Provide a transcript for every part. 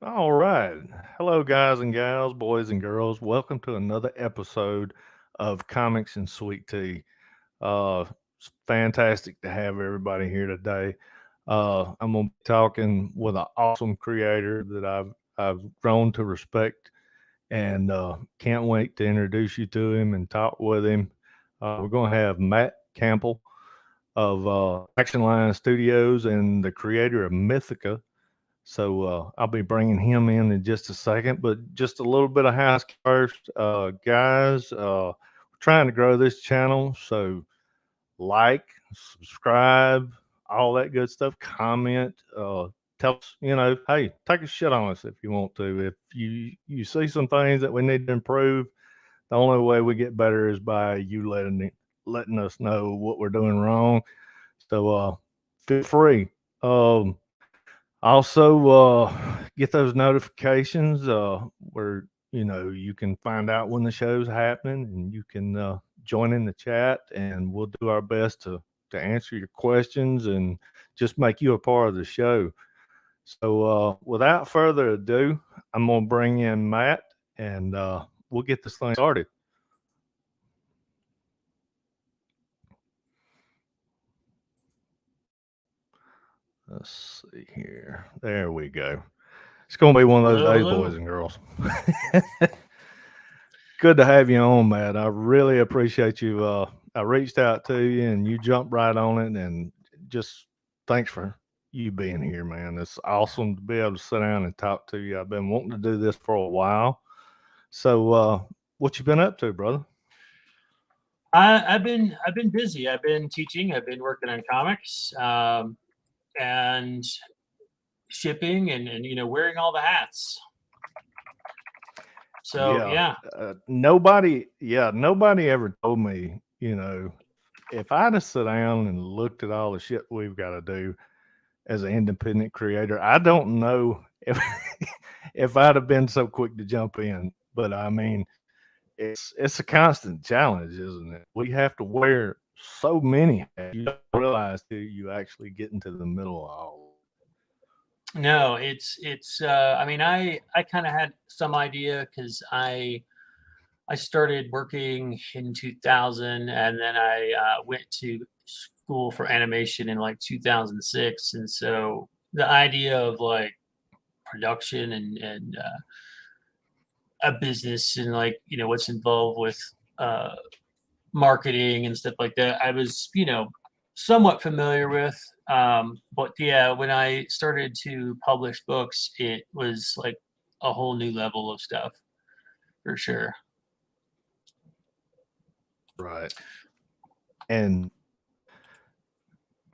All right. Hello, guys and gals, boys and girls. Welcome to another episode of Comics and Sweet Tea. It's fantastic to have everybody here today. I'm going to be talking with an awesome creator that I've grown to respect, and can't wait to introduce you to him and talk with him. We're going to have Matt Campbell of Action Line Studios and the creator of Mythica. So I'll be bringing him in just a second, but just a little bit of housekeeping first, guys. We're trying to grow this channel, so like, subscribe, all that good stuff. Comment, tell us, hey, take a shit on us if you want to. If you see some things that we need to improve, the only way we get better is by you letting us know what we're doing wrong. So feel free. Also, get those notifications where you can find out when the show's happening, and you can join in the chat, and we'll do our best to answer your questions and just make you a part of the show. So, without further ado, I'm gonna bring in Matt, and we'll get this thing started. Let's see here. There we go. It's gonna be one of those Hello, days, hello. boys and girls. Good to have you on, Matt. I really appreciate you. I reached out to you and you jumped right on it. And just thanks for you being here, man. It's awesome to be able to sit down and talk to you. I've been wanting to do this for a while. So, what you been up to, brother? I've been busy. I've been teaching. I've been working on comics, and shipping, and wearing all the hats. So Yeah. yeah. Nobody ever told me, if I'd have sat down and looked at all the shit we've got to do as an independent creator, I don't know if if I'd have been so quick to jump in. But I mean, it's a constant challenge, isn't it? We have to wear so many hats. You don't realize till you actually get into the middle of all. No, it's. I mean, I kind of had some idea because I started working in 2000, and then I went to school for animation in like 2006, and so the idea of like production and a business and like what's involved with uh marketing and stuff like that I was somewhat familiar with. But yeah, when I started to publish books, it was like a whole new level of stuff for sure. Right. And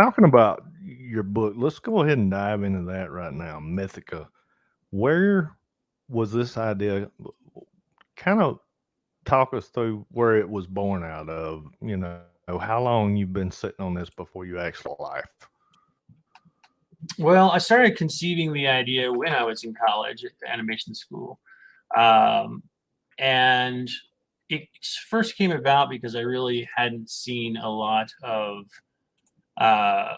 talking about your book, let's go ahead and dive into that right now. Mythica. Where was this idea? Kind of talk us through where it was born out of. How long you've been sitting on this before you actually life. Well, I started conceiving the idea when I was in college at the animation school. um, and it first came about because I really hadn't seen a lot of uh,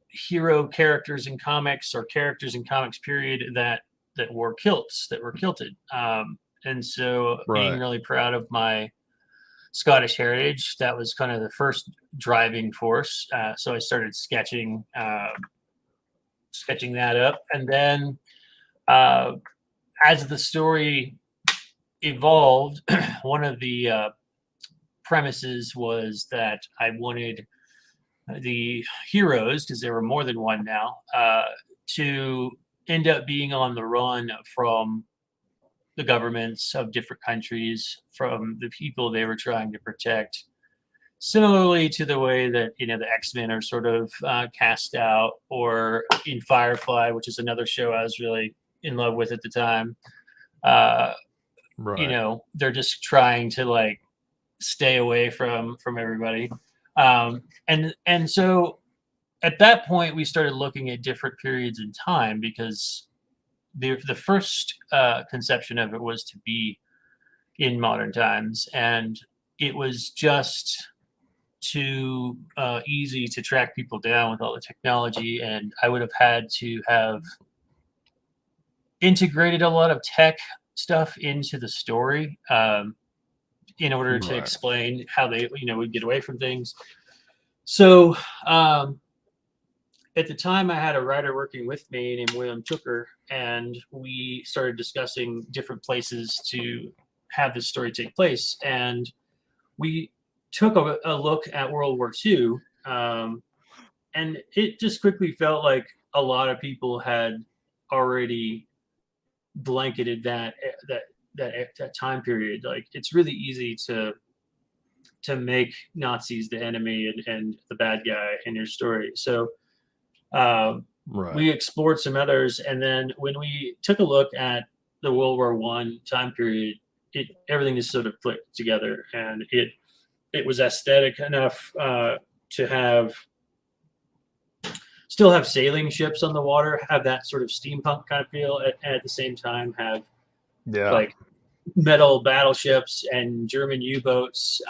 hero characters in comics or characters in comics period that wore kilts, that were kilted. And so being Right. really proud of my Scottish heritage, that was kind of the first driving force. So I started sketching that up, and then uh, as the story evolved, one of the premises was that I wanted the heroes, because there were more than one now, to end up being on the run from the governments of different countries, from the people they were trying to protect. Similarly to the way that the X-Men are sort of cast out, or in Firefly, which is another show I was really in love with at the time. Uh, Right. they're just trying to like stay away from everybody. And so at that point we started looking at different periods in time, because the first conception of it was to be in modern times, and it was just too easy to track people down with all the technology, and I would have had to have integrated a lot of tech stuff into the story, in order to Right. explain how they, would get away from things. So, at the time, I had a writer working with me named William Tooker, and we started discussing different places to have this story take place. And we took a look at World War II, and it just quickly felt like a lot of people had already blanketed that time period. Like, it's really easy to make Nazis the enemy and the bad guy in your story. So Right. we explored some others, and then when we took a look at the World War One time period, everything just sort of clicked together, and it was aesthetic enough to have still have sailing ships on the water, have that sort of steampunk kind of feel, at the same time have Yeah. like metal battleships and German U-boats,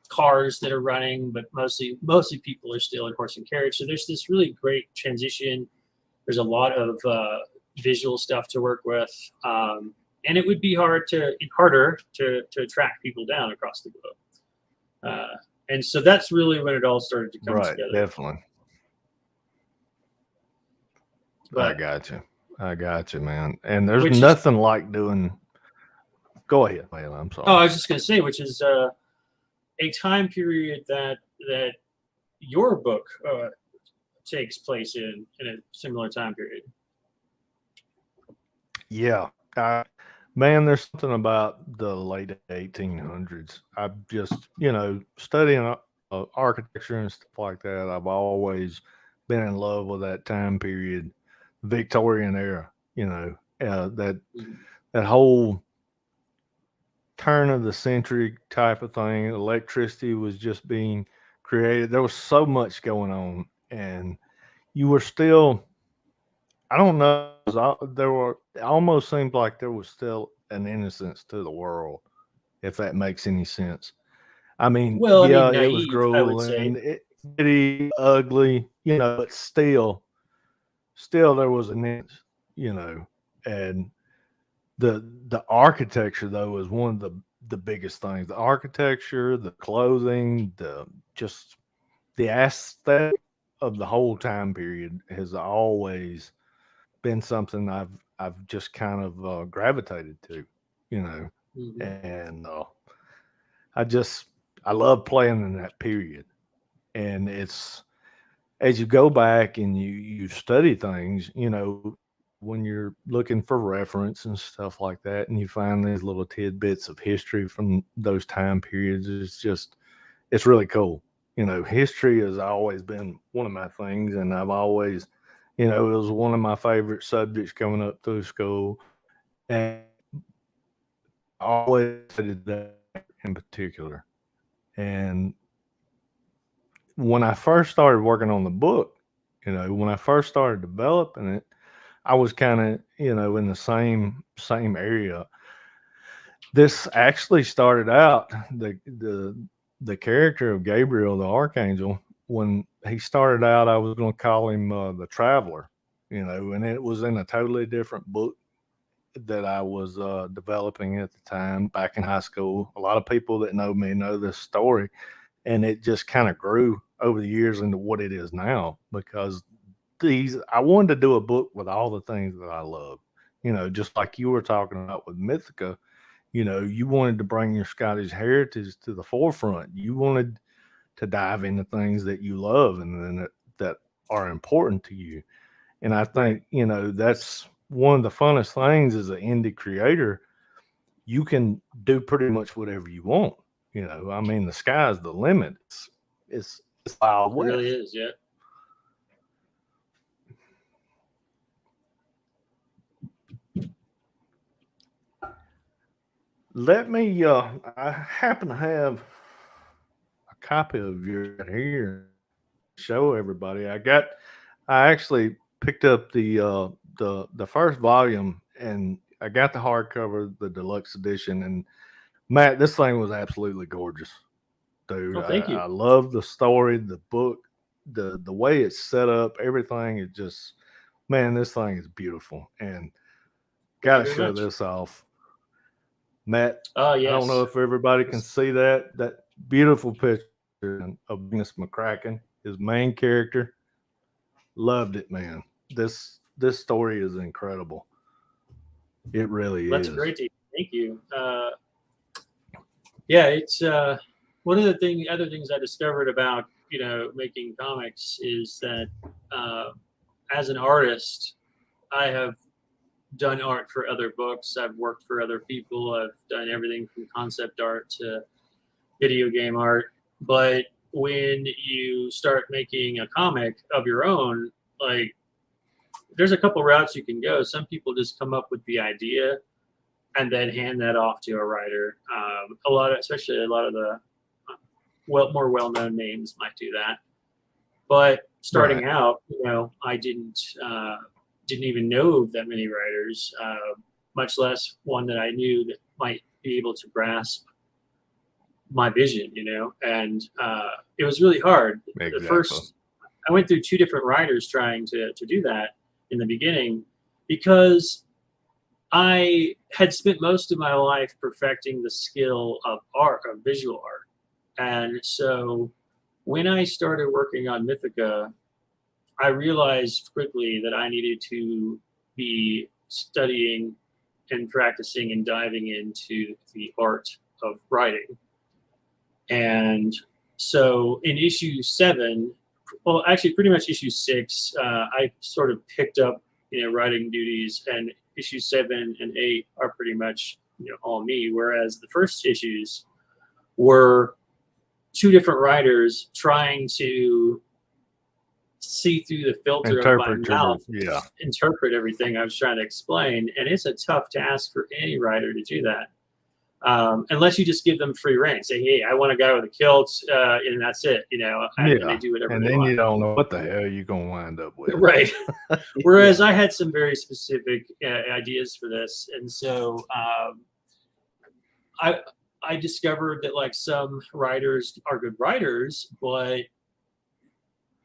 cars that are running, but mostly people are still in horse and carriage. So there's this really great transition. There's a lot of visual stuff to work with, and it would be harder to attract people down across the globe. And so that's really when it all started to come Right. together. Definitely. But I got you, man. And there's which is nothing like doing. Go ahead, man. I'm sorry. I was just going to say, which is a time period that your book takes place in a similar time period. Yeah. Man, there's something about the late 1800s. I've just, studying architecture and stuff like that. I've always been in love with that time period, Victorian era. That Mhm. that whole turn of the century type of thing. Electricity was just being created. There was so much going on, and you were still. I don't know. There were. It almost seemed like there was still an innocence to the world, if that makes any sense. I mean, Well, I mean, yeah, it was naive, I would say. grueling, gritty, ugly, but still there was an innocence, and the architecture though is one of the biggest things. The architecture, the clothing, the just the aesthetic of the whole time period has always been something I've just kind of gravitated to, you know, Mhm. and I just I love playing in that period, and it's as you go back and you study things, when you're looking for reference and stuff like that, and you find these little tidbits of history from those time periods, it's really cool. History has always been one of my things, and I've always, it was one of my favorite subjects coming up through school, and I always studied that in particular. And when I first started working on the book, when I first started developing it, I was kind of, in the same area. This actually started out the character of Gabriel the archangel. When he started out, I was going to call him the Traveler, and it was in a totally different book that I was developing at the time back in high school. A lot of people that know me know this story, and it just kind of grew over the years into what it is now because I wanted to do a book with all the things that I love. Just like you were talking about with Mythica, you wanted to bring your Scottish heritage to the forefront. You wanted to dive into things that you love and then that are important to you. And I Right. think, that's one of the funnest things as an indie creator. You can do pretty much whatever you want. I mean, the sky's the limit. It's Wild It really West. is, yeah. Let me. I happen to have a copy of yours right here. Show everybody. I actually picked up the first volume, and I got the hardcover, the deluxe edition. And Matt, this thing was absolutely gorgeous, dude. Oh, I, thank you. I love the story, the book, the way it's set up. Everything is just, man, this thing is beautiful. And Gotta very show much. this off. Matt, Oh, I don't know yes. if everybody can see that beautiful picture of Magnus McCracken, his main character. Loved it, man. This story is incredible. It really That's is. great to hear. Thank you. Yeah, it's one of the other things I discovered about making comics is that uh, as an artist, I have done art for other books. I've worked for other people. I've done everything from concept art to video game art. But when you start making a comic of your own, like there's a couple routes you can go. Some people just come up with the idea and then hand that off to a writer. Especially a lot of the more well-known names might do that. But starting Right. out, I didn't even know that many writers, much less one that I knew that might be able to grasp my vision. And it was really hard. The Exactly. first, I went through two different writers trying to do that in the beginning because I had spent most of my life perfecting the skill of art, of visual art. And so when I started working on Mythica, I realized quickly that I needed to be studying and practicing and diving into the art of writing. And so in issue 7, well, actually, pretty much issue 6, I sort of picked up, writing duties, and issue 7 and 8 are pretty much, all me. Whereas the first issues were two different writers trying to see through the filter of my mouth, Yeah. interpret everything I was trying to explain. And it's a tough task for any writer to do that. Unless you just give them free reign, say, "Hey, I want a guy with a kilt," and that's it, and they Yeah. do whatever And they then want. you don't know what the hell you're gonna wind up with. Right. Whereas Yeah. I had some very specific ideas for this, and so I I discovered that like some writers are good writers, but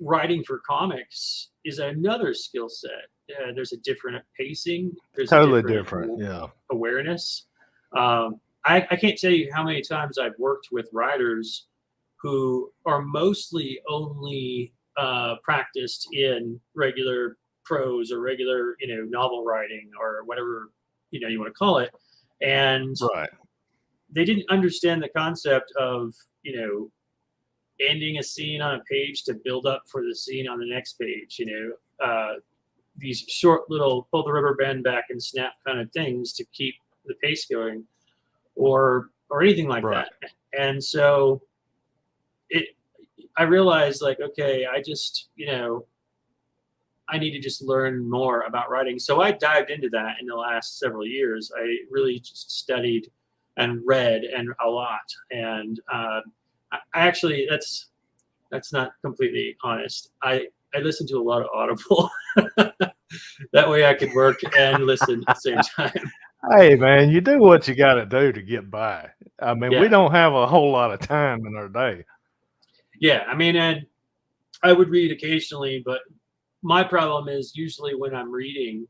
writing for comics is another skill set. There's a different pacing. There's a Totally different different. Yeah. awareness. I can't tell you how many times I've worked with writers who are mostly only practiced in regular prose or regular, novel writing or whatever, you want to call it. And Right. they didn't understand the concept of, ending a scene on a page to build up for the scene on the next page, these short little pull the rubber band back and snap kind of things to keep the pace going or anything like Right. that. And so it I realized like, okay, I just, I need to just learn more about writing. So I dived into that in the last several years. I really just studied and read and a lot. And I actually, that's not completely honest. I listen to a lot of Audible. That way I could work and listen at the same time. Hey man, you do what you gotta do to get by. I mean, we Yeah. don't have a whole lot of time in our day. Yeah. I mean, and I would read occasionally, but my problem is usually when I'm reading,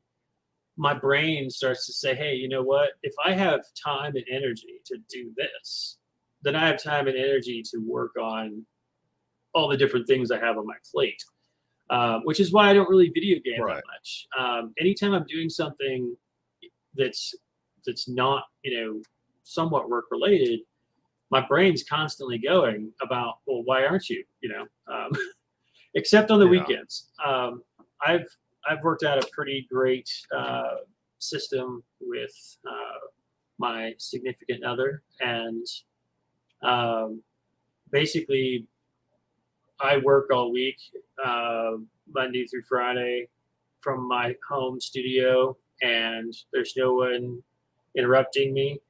my brain starts to say, hey, you know what? If I have time and energy to do this, then I have time and energy to work on all the different things I have on my plate. Which is why I don't really video game that Right. much. Anytime I'm doing something that's not, somewhat work related, my brain's constantly going about, well, why aren't you? Except on the Yeah. weekends. I've I've worked out a pretty great system with my significant other, and um, basically I work all week, Monday through Friday, from my home studio, and there's no one interrupting me.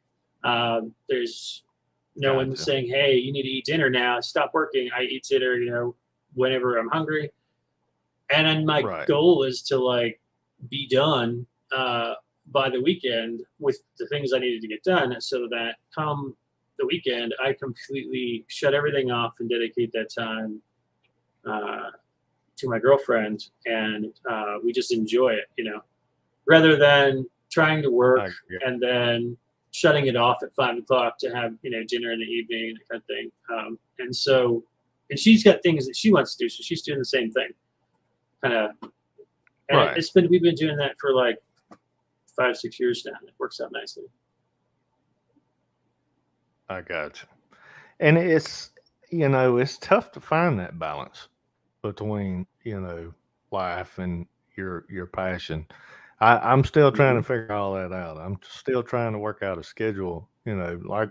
There's no one Gotcha. saying, "Hey, you need to eat dinner now. Stop working." I eat dinner, whenever I'm hungry. And then my Right. goal is to like be done by the weekend with the things I needed to get done, so that come the weekend, I completely shut everything off and dedicate that time uh, to my girlfriend, and we just enjoy it, rather than trying to work, I get- and then shutting it off at 5 o'clock to have dinner in the evening and that kind of thing. And so, and she's got things that she wants to do, so she's doing the same thing, kind of. And Right. we've been doing that for like 5-6 years now. And it works out nicely. I got you. And it's tough to find that balance between, life and your passion. I'm still trying to figure all that out. I'm still trying to work out a schedule, like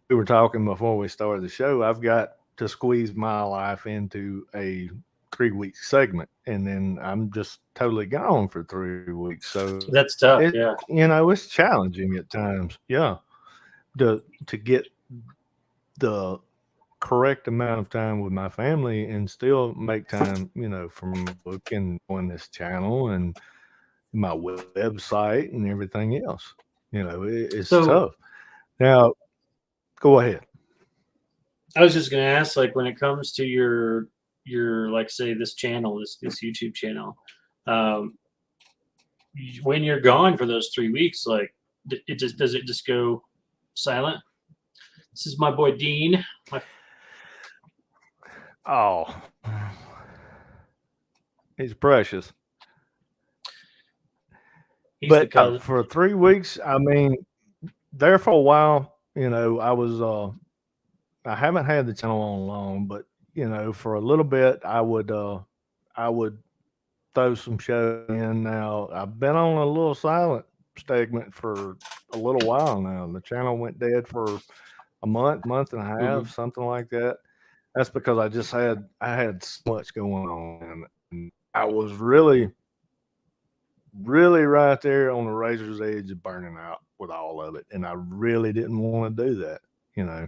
we were talking before we started the show. I've got to squeeze my life into a 3 week segment, and then I'm just totally gone for 3 weeks. So That's tough. Yeah. it's challenging at times. Yeah. To get the correct amount of time with my family and still make time, for my book and on this channel and my website and everything else. It's So tough. Now, go ahead. I was just gonna ask, like, when it comes to your like, say, this channel, this YouTube channel, um, when you're gone for those 3 weeks, like, does it just go silent? This is my boy Dean. Oh, he's precious. He's But the cousin. for 3 weeks, I mean, there for a while, I haven't had the channel on long, but for a little bit, I would throw some show in. Now I've been on a little silent segment for a little while now. The channel went dead for a month and a half, something like that. That's because I had so much going on, and I was really, really right there on the razor's edge of burning out with all of it, and I really didn't want to do that, you know.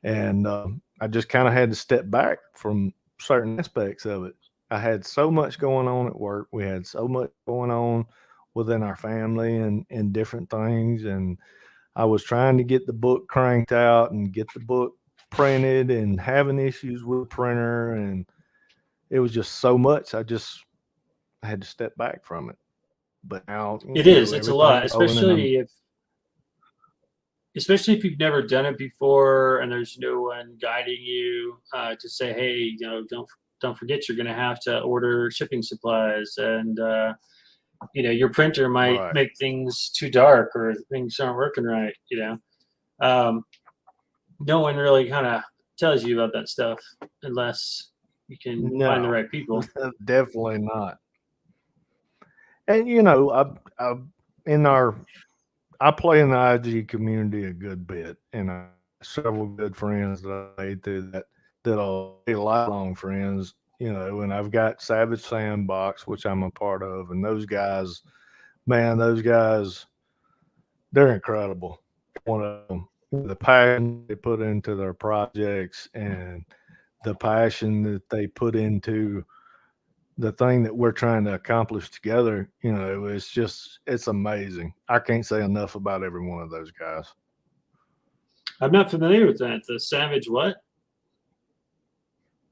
And I just kind of had to step back from certain aspects of it. I had so much going on at work. We had so much going on within our family and different things. And I was trying to get the book cranked out and get the book printed and having issues with the printer. And it was just so much. I had to step back from it. But now, It is. It's a lot, everything's rolling and I'm especially if you've never done it before and there's no one guiding you to say, hey, don't forget you're going to have to order shipping supplies, and your printer might right. make things too dark or things aren't working right. No one really kind of tells you about that stuff unless you can find the No, right people. definitely not. And I in our I play in the IG community a good bit, and I have several good friends that I made through that are lifelong friends. And I've got Savage Sandbox, which I'm a part of, and those guys, man, they're incredible. One of them, the passion they put into their projects and the passion that they put into the thing that we're trying to accomplish together, it's amazing. I can't say enough about every one of those guys. I'm not familiar with that. The Savage what?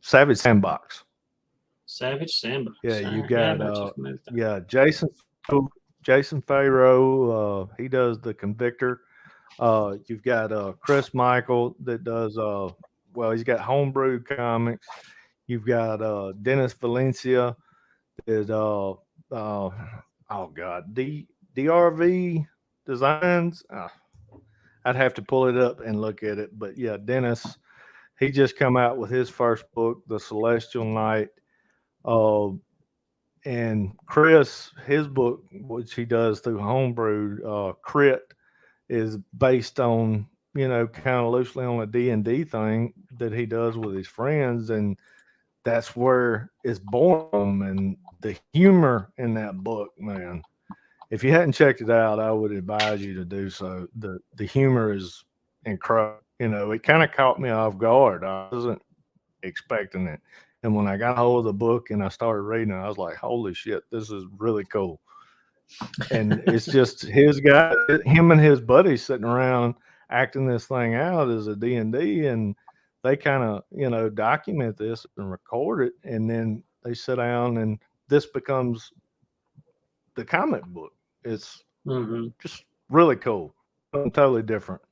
Savage Sandbox. Savage Sandbox. Yeah, you Yeah, I'm got not too familiar with that. yeah, Jason Farrow, he does the Convictor. You've got Chris Michael that does well, he's got Homebrew Comics. You've got Dennis Valencia that oh god, DRV Designs. I'd have to pull it up and look at it, but yeah, Dennis, he just come out with his first book, The Celestial Knight. Uh, and Chris, his book, which he does through Homebrew, Crit, is based on, kind of loosely on a D&D thing that he does with his friends. And that's where it's born. And the humor in that book, man, if you hadn't checked it out, I would advise you to do so. The humor is incredible. It kind of caught me off guard. I wasn't expecting it. And when I got hold of the book and I started reading it, I was like, holy shit, this is really cool. And it's just him and his buddies sitting around acting this thing out as a D&D, and they kind of, document this and record it. And then they sit down and this becomes the comic book. It's Mm-hmm. Just really cool, something totally different.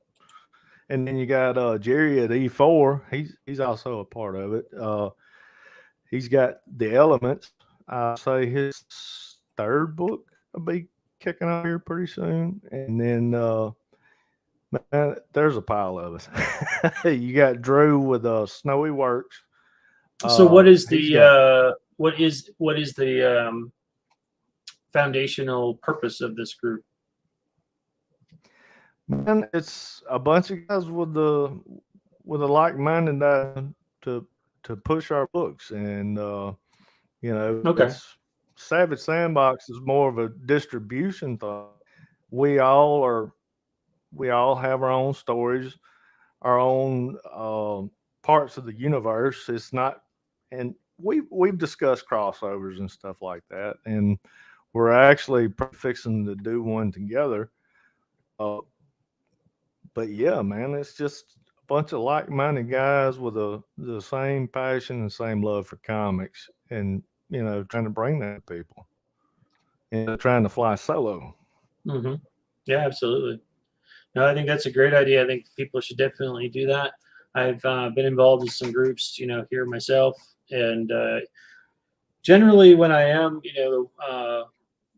And then you got Jerry at E4. He's also a part of it. He's got the Elements. I say his third book will be kicking out here pretty soon. And then man, there's a pile of us. You got Drew with Snowy Works. So what is He's got the foundational purpose of this group? man. It's a bunch of guys with a like-minded to to push our books, and Okay. it's Savage Sandbox is more of a distribution thing. We all are we all have our own stories, our own parts of the universe. It's not, and we've discussed crossovers and stuff like that, and we're actually fixing to do one together. Uh, but yeah, man, it's just a bunch of like-minded guys with the same passion and same love for comics, and trying to bring that to people, and trying to fly solo. Mm-hmm. Yeah, absolutely. No, I think that's a great idea. I think people should definitely do that. I've been involved in some groups, here myself, and generally when I am,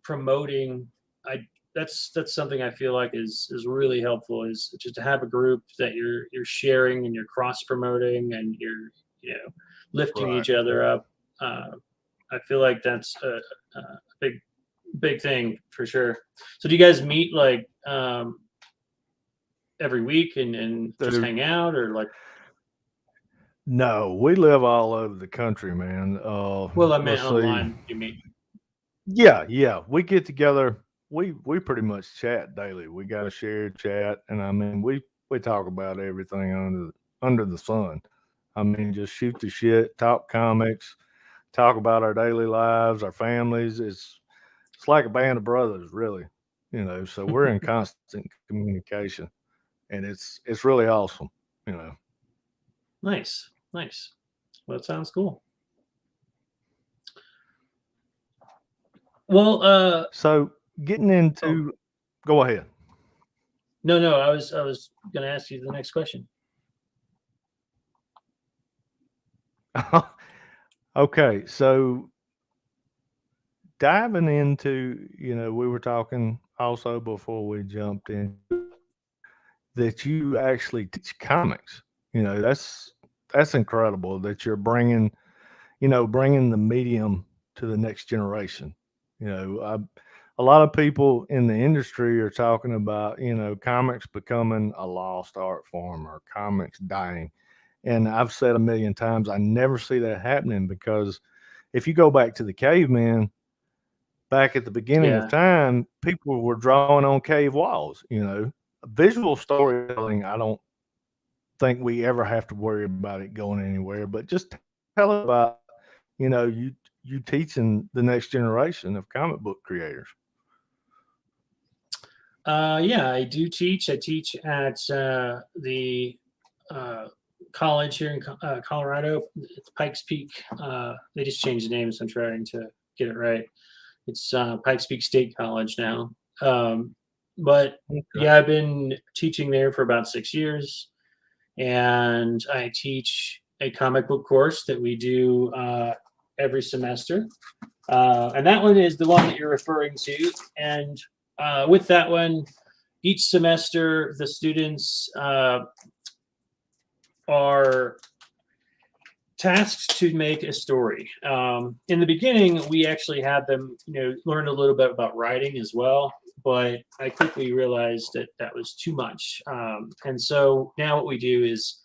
promoting, I that's something I feel like is really helpful, is just to have a group that you're sharing and you're cross promoting and you're you know lifting Right. each other up. Uh, I feel like that's a big thing for sure. So do you guys meet like every week and just Dude, hang out, or like? no, we live all over the country, man. Well, I meant Let's see. online. You mean? Yeah, yeah, we get together. We pretty much chat daily. We got a shared chat, and I mean, we talk about everything under the sun. I mean, just shoot the shit, talk comics, talk about our daily lives, our families. It's like a band of brothers, really. So we're in constant communication, and it's really awesome. You know. Nice, nice. Well, that sounds cool. Well, So getting oh, into, go ahead. no, no, I was gonna ask you the next question. Okay, so diving into, we were talking also before we jumped in that you actually teach comics. That's incredible that you're bringing the medium to the next generation. A lot of people in the industry are talking about, comics becoming a lost art form or comics dying. And I've said a million times, I never see that happening because if you go back to the cavemen, back at the beginning of Yeah. time, people were drawing on cave walls. Visual storytelling, I don't think we ever have to worry about it going anywhere. But just tell about, you teaching the next generation of comic book creators. Yeah, I do teach. I teach at the uh, college here in Colorado. It's Pikes Peak. They just changed the name, so I'm trying to get it right. It's Pikes Peak State College now. Um, but Okay. yeah, I've been teaching there for about 6 years, and I teach a comic book course that we do every semester. And that one is the one that you're referring to. And with that one, each semester the students are tasked to make a story. In the beginning, we actually had them, learn a little bit about writing as well, but I quickly realized that that was too much. And so now what we do is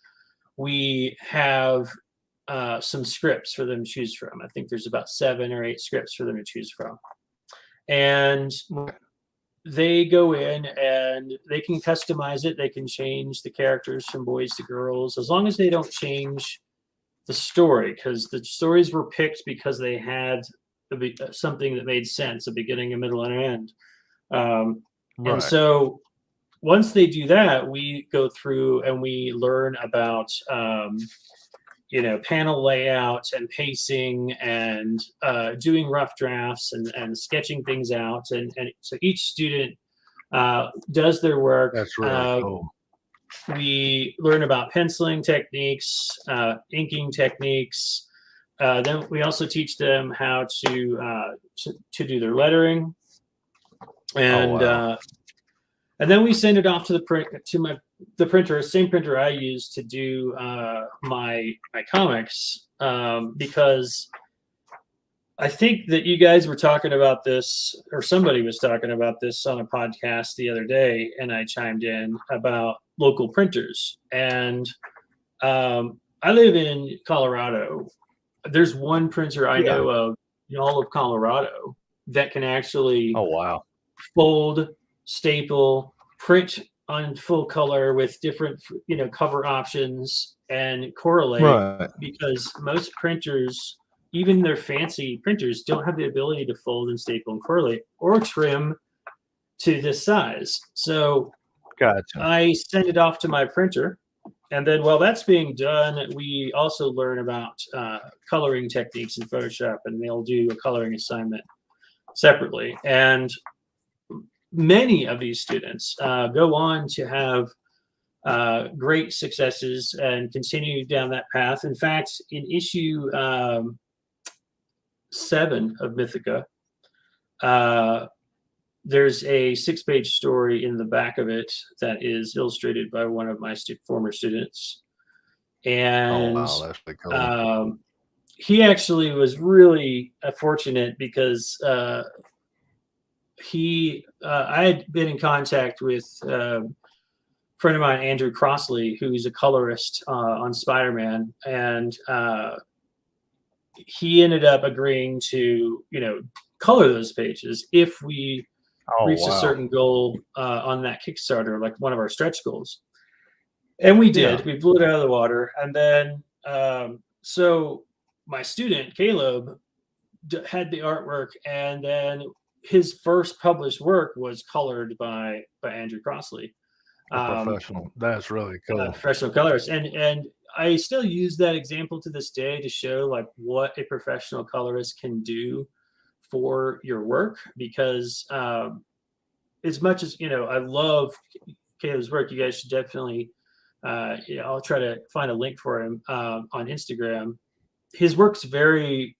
we have some scripts for them to choose from. I think there's about 7 or 8 scripts for them to choose from. And they go in and they can customize it. They can change the characters from boys to girls as long as they don't change the story, because the stories were picked because they had something that made sense, a beginning, a middle, and an end. And Right. so once they do that, we go through and we learn about panel layout and pacing and doing rough drafts and sketching things out. And so each student does their work. That's really cool. We learn about penciling techniques, inking techniques. Then we also teach them how to do their lettering, and wow. and then we send it off to the printer, same printer I use to do my comics, because I think that you guys were talking about this, or somebody was talking about this on a podcast the other day, and I chimed in about local printers. And I live in Colorado. There's one printer I know of in all of Colorado that can actually wow. fold, staple, print on full color with different, cover options and correlate. Right. Because most printers, even their fancy printers, don't have the ability to fold and staple and correlate or trim to this size. So Gotcha. I send it off to my printer. And then while that's being done, we also learn about coloring techniques in Photoshop, and they'll do a coloring assignment separately. And many of these students go on to have great successes and continue down that path. In fact, in issue 7 of Mythica, there's a 6-page story in the back of it that is illustrated by one of my former students. And wow, that's really cool. He actually was really fortunate because I had been in contact with a friend of mine, Andrew Crossley, who's a colorist on Spider-Man, and he ended up agreeing to, color those pages if we reached a certain goal on that Kickstarter, like one of our stretch goals. And we did. We blew it out of the water. And then, so my student, Caleb, had the artwork, and then his first published work was colored by Andrew Crossley. Professional. That's really cool. Professional colorist. And I still use that example to this day to show like what a professional colorist can do for your work, because as much as I love Caleb's work, you guys should definitely I'll try to find a link for him on Instagram. His work's very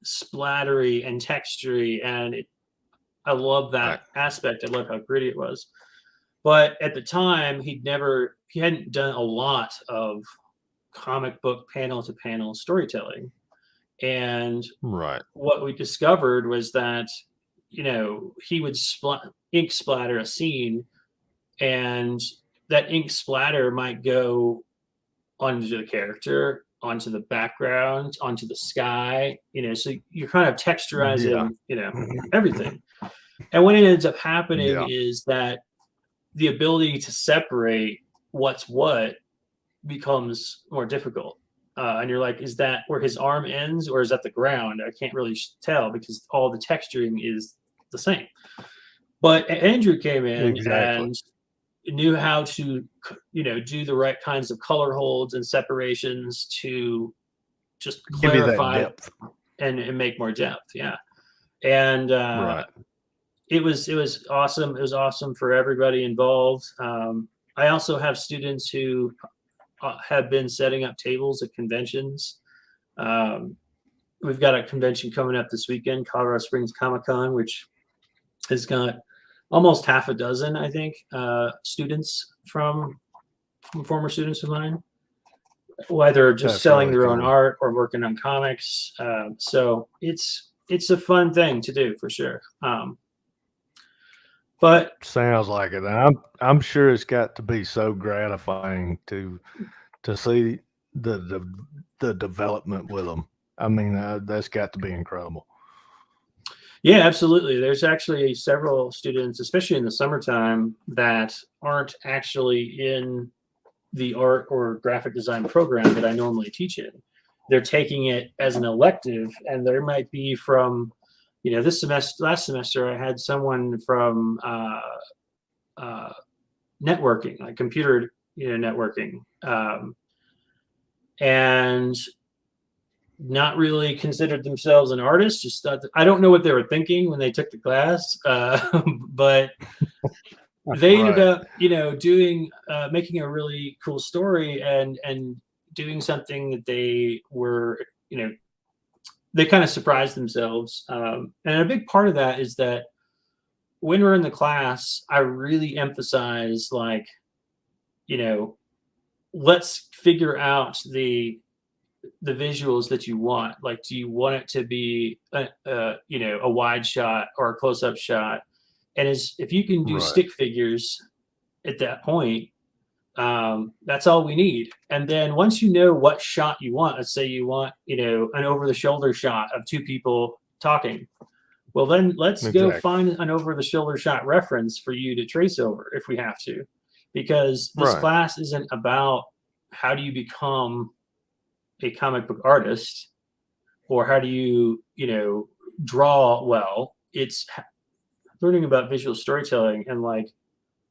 splattery and textury, and I love that aspect. I love how gritty it was. But at the time, he hadn't done a lot of comic book panel to panel storytelling. And what we discovered was that, he would ink splatter a scene, and that ink splatter might go onto the character, onto the background, onto the sky, so you're kind of texturizing, everything. And what ends up happening is that the ability to separate what's what becomes more difficult. And you're like, is that where his arm ends, or is that the ground? I can't really tell because all the texturing is the same. But Andrew came in and knew how to, do the right kinds of color holds and separations to just clarify and make more depth. Yeah. And it was awesome. It was awesome for everybody involved. I also have students who have been setting up tables at conventions. We've got a convention coming up this weekend, Colorado Springs Comic-Con, which has got almost half a dozen, I think, students from former students of mine, whether just selling their own art or working on comics. So it's a fun thing to do for sure. But sounds like it. I'm sure it's got to be so gratifying to see the development with them. I mean, that's got to be incredible. Yeah, absolutely. There's actually several students, especially in the summertime, that aren't actually in the art or graphic design program that I normally teach in. They're taking it as an elective, and there might be from, last semester, I had someone from networking, like computer, networking, and not really considered themselves an artist. Just thought I don't know what they were thinking when they took the class, but they ended Right. up, doing making a really cool story and doing something that they were, they kind of surprised themselves. And a big part of that is that when we're in the class, I really emphasize like, you know, let's figure out the visuals that you want. Like, do you want it to be a wide shot or a close up shot? And as if you can do Right. stick figures at that point, that's all we need. And then once you know what shot you want, let's say you want, an over the shoulder shot of two people talking. Well, then let's go Exactly. find an over the shoulder shot reference for you to trace over if we have to, because this Right. class isn't about how do you become a comic book artist or how do you, draw well. It's learning about visual storytelling and like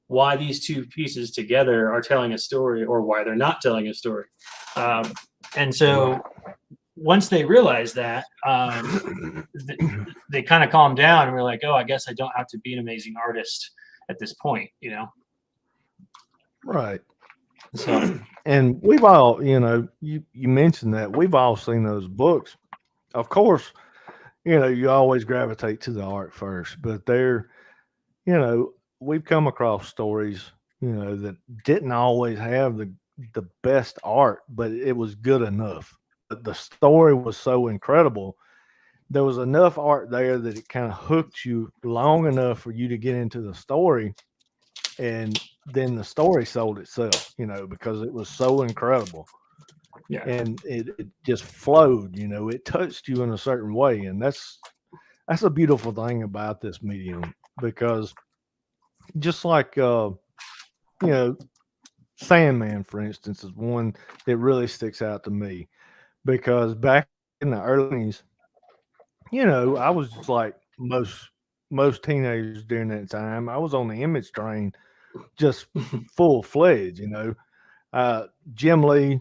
why these two pieces together are telling a story or why they're not telling a story. Um, and so Right. once they realize that, they kind of calm down and we're like, oh, I guess I don't have to be an amazing artist at this point. Right. So And we've all, you mentioned that we've all seen those books. Of course, you always gravitate to the art first, but you know, we've come across stories, that didn't always have the best art, but it was good enough. The story was so incredible. There was enough art there that it kind of hooked you long enough for you to get into the story, and then the story sold itself, because it was so incredible yeah, and it just flowed, it touched you in a certain way. And that's a beautiful thing about this medium because just like you know Sandman, for instance, is one that really sticks out to me because back in the early 90s, I was just like most teenagers during that time. I was on the image train, just full fledged. Jim Lee,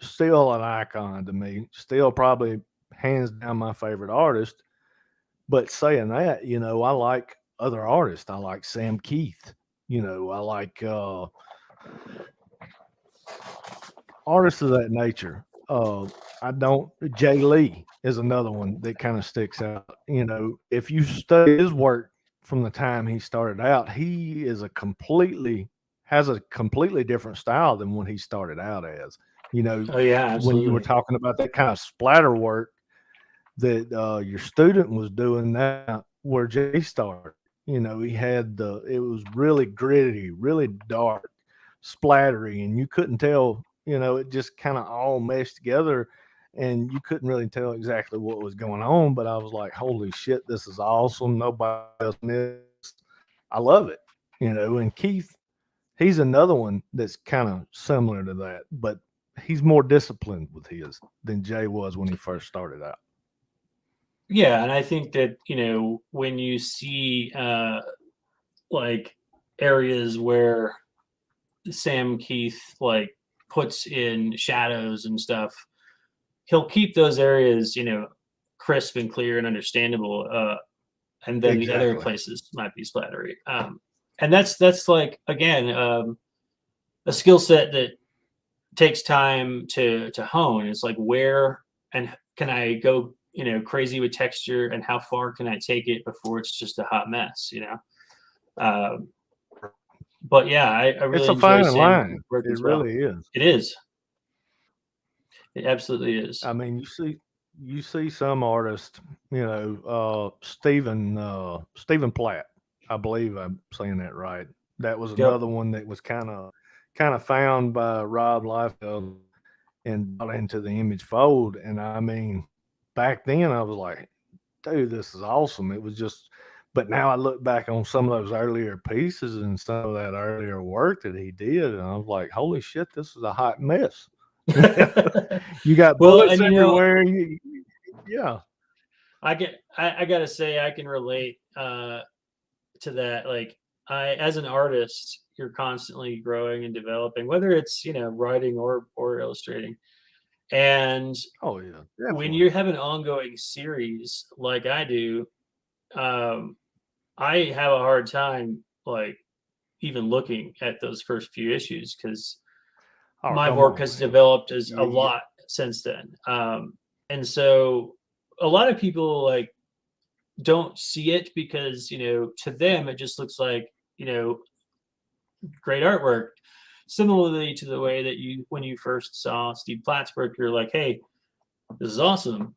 still an icon to me. Still probably hands down my favorite artist. But saying that, I like other artists. I like Sam Keith. I like artists of that nature. I don't. Jay Lee is another one that kind of sticks out. If you study his work from the time he started out, he is a completely has a completely different style than when he started out as. You know, oh yeah, when you were absolutely. talking about that kind of splatter work that your student was doing, that where Jay started. He had it was really gritty, really dark, splattery, and you couldn't tell. It just kind of all meshed together, and you couldn't really tell exactly what was going on. But I was like, "Holy shit, this is awesome! Nobody else in this. I love it." And Keith, he's another one that's kind of similar to that, but he's more disciplined with his than Jay was when he first started out. Yeah, and I think that when you see like areas where Sam Keith like puts in shadows and stuff, he'll keep those areas, crisp and clear and understandable. And then the other Exactly. places might be splattery. And that's like again a skill set that takes time to hone. It's like where and can I go, crazy with texture, and how far can I take it before it's just a hot mess. Um, but yeah, I It's really a enjoy fine Sam line. work It as well. really is. It is. It absolutely is. I mean, you see some artists, Stephen Platt. I believe I'm saying that right. That was Yep. another one that was kind of found by Rob Liefeld and brought into the image fold. And I mean, back then I was like, dude, this is awesome. It was just, but now I look back on some of those earlier pieces and some of that earlier work that he did, and I was like, holy shit, this is a hot mess. You got Well, bullets and everywhere. Yeah, I gotta say I can relate to that. Like as an artist, you're constantly growing and developing, whether it's writing or illustrating. And oh yeah, when definitely. you have an ongoing series like I do, um, I have a hard time like even looking at those first few issues, because Oh, my come work on, has man. developed as a You, lot since then. And so a lot of people like don't see it because, to them it just looks like, great artwork. Similarly to the way that when you first saw Steve Platt's work, you're like, hey, this is awesome.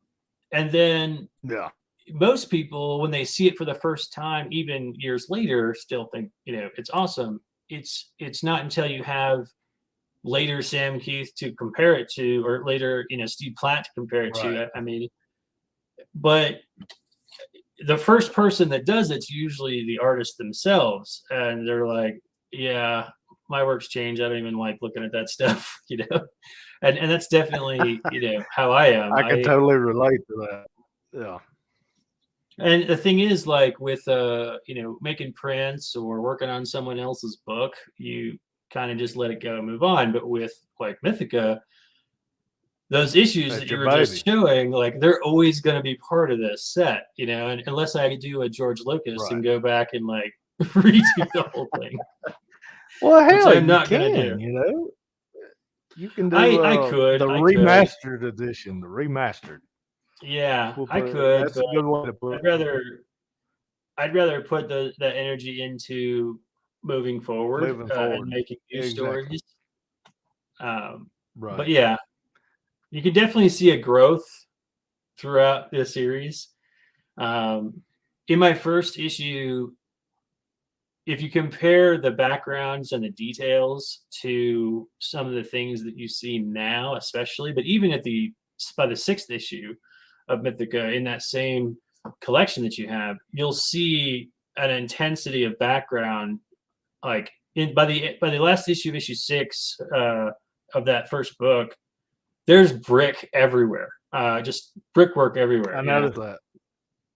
And then yeah, most people, when they see it for the first time, even years later, still think, it's awesome. It's not until you have later Sam Keith to compare it to, or later, Steve Platt to compare it right. to. I mean, but the first person that does it's usually the artist themselves, and they're like, yeah, my work's changed. I don't even like looking at that stuff, and that's definitely, how I am. I can totally relate to that. Yeah, And the thing is, like with making prints or working on someone else's book, you kind of just let it go and move on. But with like Mythica, those issues that that's you your were just baby. showing, like they're always going to be part of this set, and unless I do a George Lucas and Right. go back and like redo the whole thing, Well, which hell, I'm you not going to can. do. You know, you can do I the could, remastered edition. The remastered. yeah, We'll I put it, could, that's but a good way to put I'd it. rather I'd rather put that energy into moving forward Moving and forward. making new Exactly. stories. Um, but Right. yeah, you can definitely see a growth throughout the series. Um, in my first issue, if you compare the backgrounds and the details to some of the things that you see now, especially, but even by the sixth issue of Mythica in that same collection that you have, you'll see an intensity of background. Like by the last issue of issue 6 of that first book, there's brick everywhere, just brickwork I everywhere. noticed that.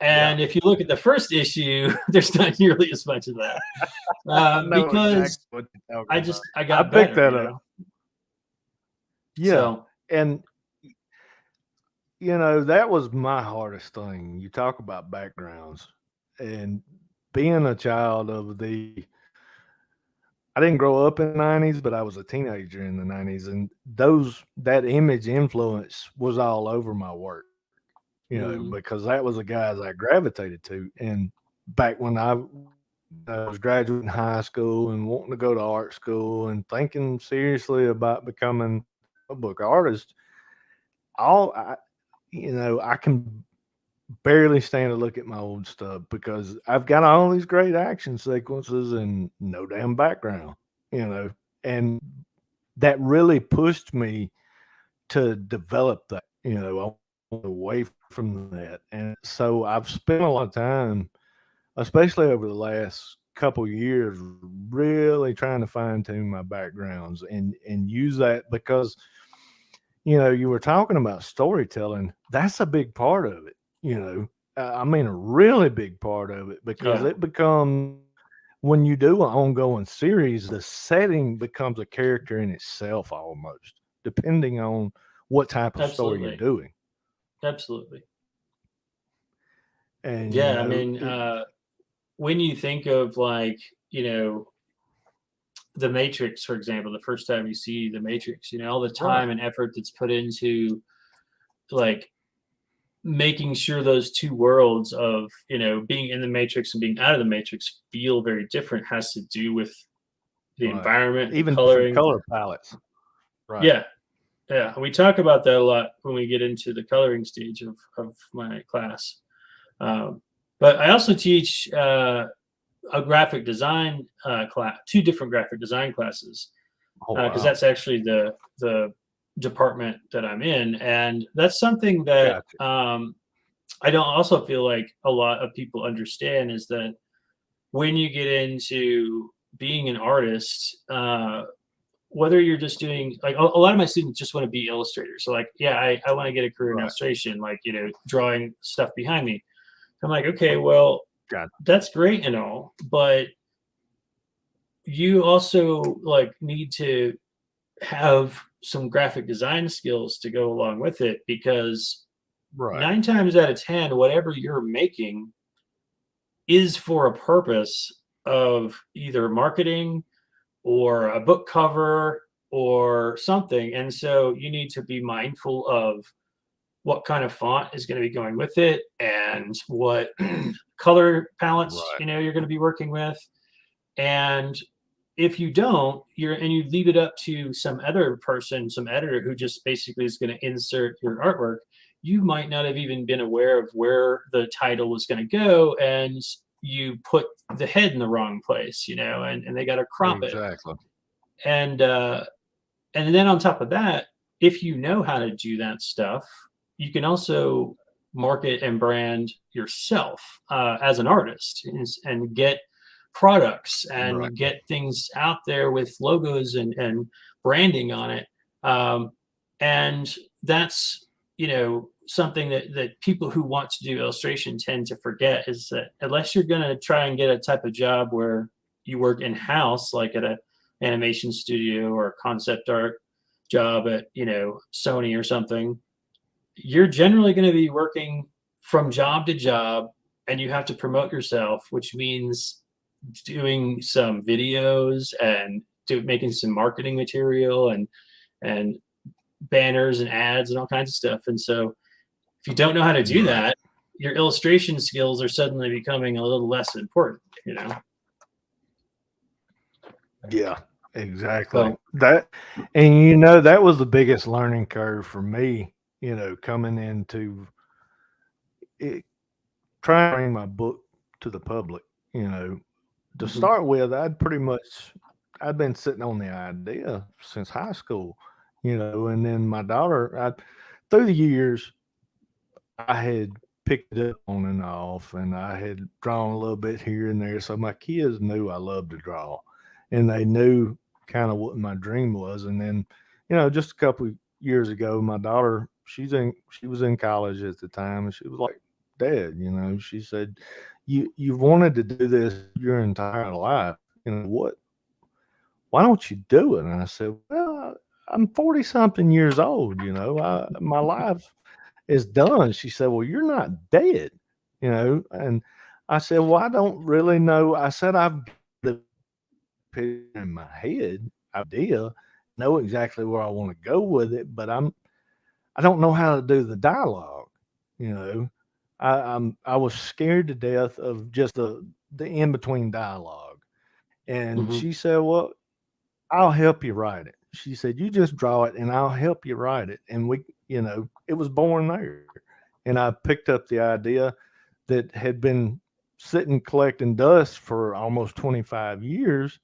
Yeah. And if you look at the first issue, there's not nearly as much of that, I know exactly because what you're talking about. I I got picked better, that up. Yeah. So And that was my hardest thing. You talk about backgrounds and being a child of I didn't grow up in the 90s, but I was a teenager in the 90s, and that image influence was all over my work, mm, because that was the guys I gravitated to. And back when I was graduating high school and wanting to go to art school and thinking seriously about becoming a book artist, all I can barely stand to look at my old stuff because I've got all these great action sequences and no damn background, you know, and that really pushed me to develop that, away from that. And so I've spent a lot of time, especially over the last couple years, really trying to fine tune my backgrounds and use that because you were talking about storytelling. That's a big part of it. I mean, a really big part of it because yeah, it becomes when you do an ongoing series, the setting becomes a character in itself almost, depending on what type of story you're absolutely, doing. absolutely. And Yeah, I mean, when you think of like, you know, the Matrix, for example, the first time you see the Matrix, all the right, time and effort that's put into like making sure those two worlds of, being in the Matrix and being out of the Matrix feel very different has to do with the right. environment, the Even different coloring. color palettes. Right. Yeah, yeah. We talk about that a lot when we get into the coloring stage of my class. Um, but I also teach a graphic design class, two different graphic design classes, Oh because wow. that's actually the department that I'm in, and that's something that Gotcha. I don't also feel like a lot of people understand is that when you get into being an artist, whether you're just doing like a lot of my students just want to be illustrators. So like, yeah, I want to get a career in Right. illustration, like, drawing stuff behind me. I'm like, okay, well, Gotcha. that's great and all, but you also like need to have some graphic design skills to go along with it, because Right. 9 times out of 10, whatever you're making is for a purpose of either marketing or a book cover or something. And so you need to be mindful of what kind of font is going to be going with it and what color palettes, Right. you're going to be working with. And if you don't, you leave it up to some other person, some editor who just basically is going to insert your artwork, you might not have even been aware of where the title was going to go, and you put the head in the wrong place, and they got to crop it. Exactly. And then on top of that, if you know how to do that stuff, you can also market and brand yourself as an artist, and get products and Right. get things out there with logos and branding on it. And that's, something that people who want to do illustration tend to forget, is that unless you're going to try and get a type of job where you work in house, like at a animation studio or a concept art job at, Sony or something, you're generally going to be working from job to job, and you have to promote yourself, which means doing some videos and making some marketing material and banners and ads and all kinds of stuff. And so if you don't know how to do that, your illustration skills are suddenly becoming a little less important, Yeah, exactly. That was the biggest learning curve for me, coming into it, trying to bring my book to the public. To Mhm. start with, I'd been sitting on the idea since high school, and then my daughter, through the years, I had picked it up on and off, and I had drawn a little bit here and there. So my kids knew I loved to draw, and they knew kind of what my dream was. And then, just a couple of years ago, my daughter, she was in college at the time, and she was like, "Dad, she said, you've wanted to do this your entire life. What? Why don't you do it?" And I said, "Well, I'm 40 something years old. My life is done." She said, "Well, you're not dead, And I said, "Well, I don't really know." I said, "I've got the picture in my head, idea, know exactly where I want to go with it, but I don't know how to do the dialogue, you know. I was scared to death of just the in between dialogue." And Mhm. she said, "Well, I'll help you write it." She said, "You just draw it and I'll help you write it." And it was born there. And I picked up the idea that had been sitting collecting dust for almost 25 years,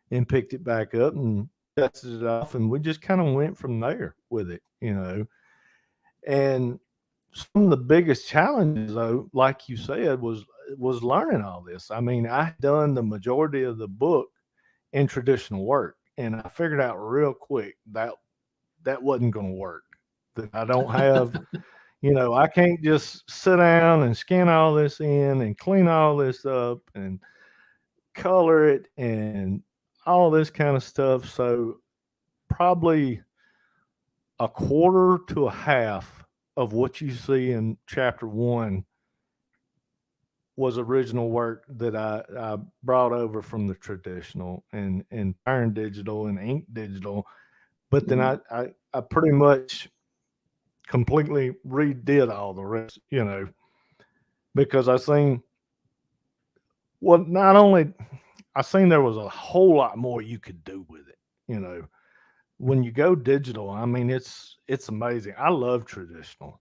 and picked it back up and dusted it off. And we just kind of went from there with it. And some of the biggest challenges, though, like you said, was learning all this. I mean, I had done the majority of the book in traditional work, and I figured out real quick that wasn't going to work. That I don't have, I can't just sit down and scan all this in and clean all this up and color it and all this kind of stuff. So probably a quarter to a half of what you see in chapter one was original work that I brought over from the traditional and iron digital and ink digital. But then Mhm. I pretty much completely redid all the rest, because I seen, well, not only I seen there was a whole lot more you could do with it, when you go digital. I mean, it's amazing. I love traditional.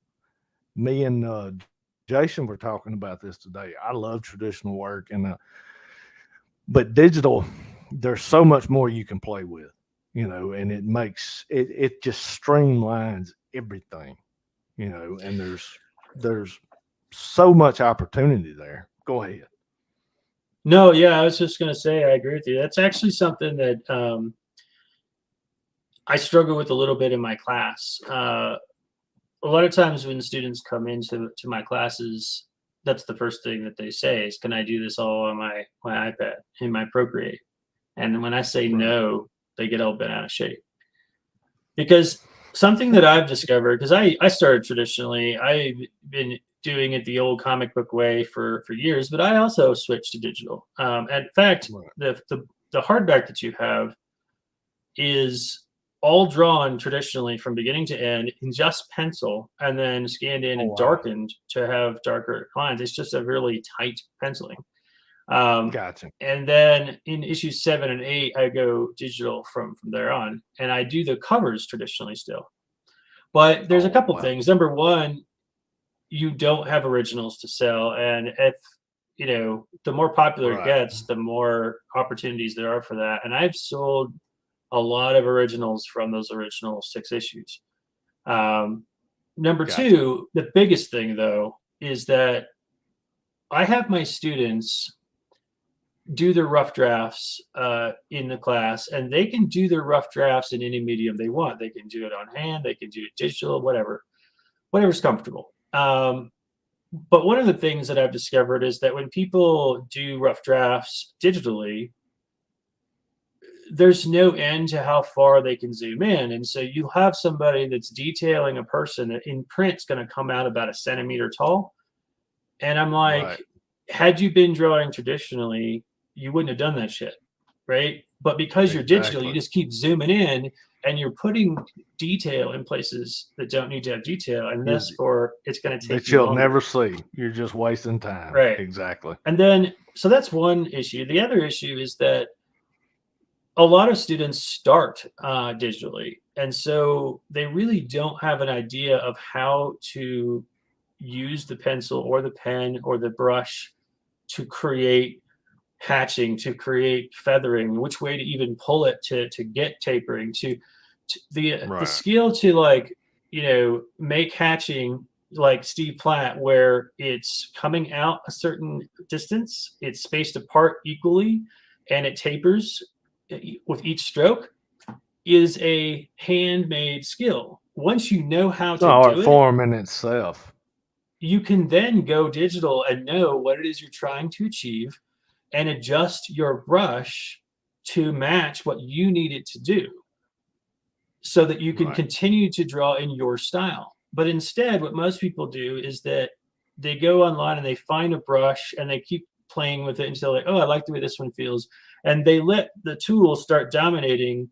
Me and Jason were talking about this today. I love traditional work, and but digital, there's so much more you can play with, and it just streamlines everything, and there's so much opportunity there. Go ahead. No, yeah, I was just going to say, I agree with you. That's actually something that I struggle with a little bit in my class. A lot of times when students come into my classes, that's the first thing that they say is, "Can I do this all on my iPad in my Procreate?" And when I say Right. no, they get all bent out of shape. Because something that I've discovered, because I started traditionally, I've been doing it the old comic book way for years, but I also switched to digital. And in fact, Right. the hardback that you have is all drawn traditionally from beginning to end in just pencil and then scanned in Oh, and wow. darkened to have darker lines. It's just a really tight penciling. Um, Gotcha. and then in issues 7 and 8, I go digital from there on, and I do the covers traditionally still. But there's a Oh, couple wow. things. Number one, you don't have originals to sell, and if the more popular it Right. gets, the more opportunities there are for that. And I've sold a lot of originals from those original 6 issues. Um, Number Gotcha. two, the biggest thing though is that I have my students do their rough drafts in the class, and they can do their rough drafts in any medium they want. They can do it on hand, they can do it digital, whatever's comfortable. But one of the things that I've discovered is that when people do rough drafts digitally, there's no end to how far they can zoom in. And so you have somebody that's detailing a person that in print's going to come out about a centimeter tall. And I'm like, Right. had you been drawing traditionally, you wouldn't have done that shit. Right. But because you're digital, you Exactly. just keep zooming in and you're putting detail in places that don't need to have detail. And You- therefore, it's going to take that you you'll longer. never see. You're just wasting time. Right. Exactly. And then, so that's one issue. The other issue is that a lot of students start digitally, and so they really don't have an idea of how to use the pencil or the pen or the brush to create hatching, to create feathering, which way to even pull it to get tapering, to the Right. skill to make hatching like Steve Platt, where it's coming out a certain distance, it's spaced apart equally, and it tapers with each stroke, is a handmade skill. Once you know how It's an to art do it, form in itself. you can then go digital and know what it is you're trying to achieve and adjust your brush to match what you need it to do so that you can Right. continue to draw in your style. But instead, what most people do is that they go online and they find a brush and they keep playing with it until like, oh, I like the way this one feels. And they let the tool start dominating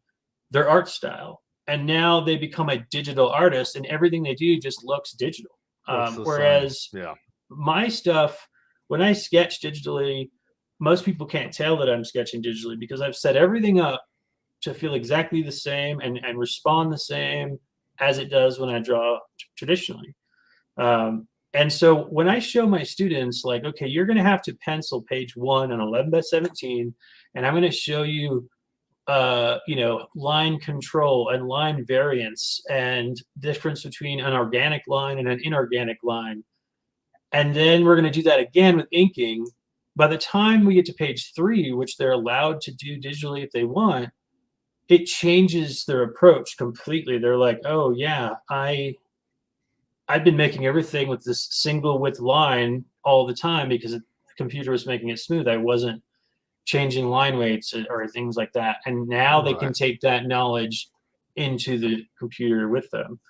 their art style. And now they become a digital artist and everything they do just looks digital. Looks the Whereas same. Yeah. my stuff, when I sketch digitally, most people can't tell that I'm sketching digitally because I've set everything up to feel exactly the same and respond the same as it does when I draw traditionally. And so when I show my students, like, okay, you're going to have to pencil page 1 on 11 by 17, and I'm going to show you, line control and line variance and difference between an organic line and an inorganic line. And then we're going to do that again with inking. By the time we get to page 3, which they're allowed to do digitally if they want, it changes their approach completely. They're like, oh yeah, I've been making everything with this single width line all the time because the computer was making it smooth. I wasn't changing line weights or things like that. And now they can Right. take that knowledge into the computer with them.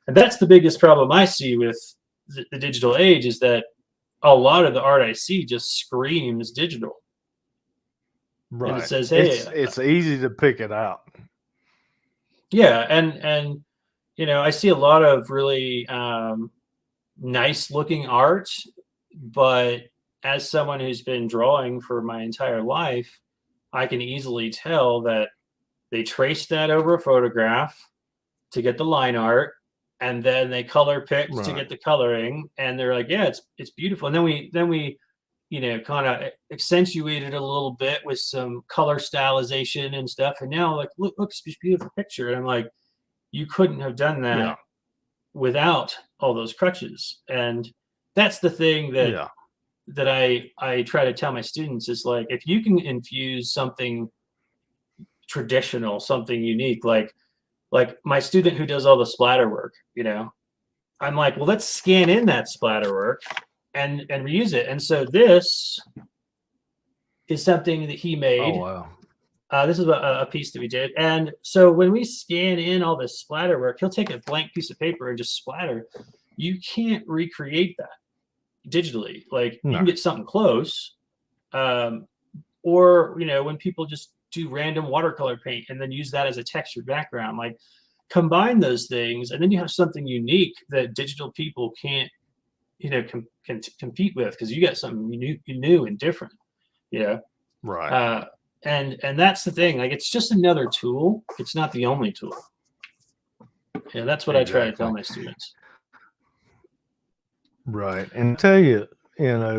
And that's the biggest problem I see with the digital age is that a lot of the art I see just screams digital. And it Right. says, hey, It's easy to pick it out. yeah. And I see a lot of really nice looking art, but as someone who's been drawing for my entire life, I can easily tell that they traced that over a photograph to get the line art, and then they color picked to Right. get the coloring, and they're like, yeah, it's beautiful. And then we kind of accentuate it a little bit with some color stylization and stuff. And now like, look, it's this beautiful picture. And I'm like, you couldn't have done Yeah. that without all those crutches. And that's the thing Yeah. that I try to tell my students is like, if you can infuse something traditional, something unique, like my student who does all the splatter work, I'm like, well, let's scan in that splatter work and reuse it. And so this is something that he made. Oh, wow. This is a piece that we did. And so when we scan in all this splatter work, he'll take a blank piece of paper and just splatter. You can't recreate that. digitally. Like you No. can get something close, or when people just do random watercolor paint and then use that as a textured background, like combine those things, and then you have something unique that digital people can't can compete with, because you got something new and different. Right. And that's the thing. Like, it's just another tool. It's not the only tool. Yeah, that's what I try to tell Exactly. my students. Right. And I tell you,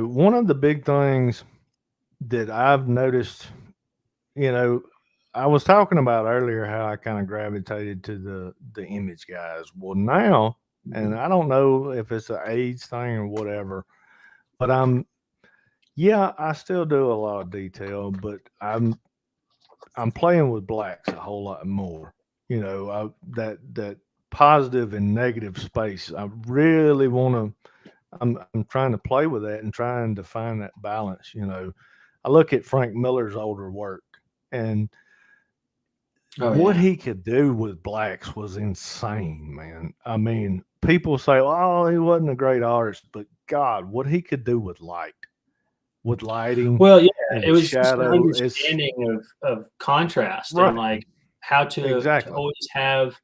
one of the big things that I've noticed, you know, I was talking about earlier how I kind of gravitated to the image guys. Well, now, and I don't know if it's an age thing or whatever, but yeah, I still do a lot of detail, but I'm playing with blacks a whole lot more. That positive and negative space. I really want to. I'm trying to play with that and trying to find that balance. I look at Frank Miller's older work, and Oh what yeah. he could do with blacks was insane, man. I mean, people say, "Oh, he wasn't a great artist," but God, what he could do with lighting Well, yeah, and it with was just an shadow, it's understanding of contrast, and right. like how to Exactly. always have,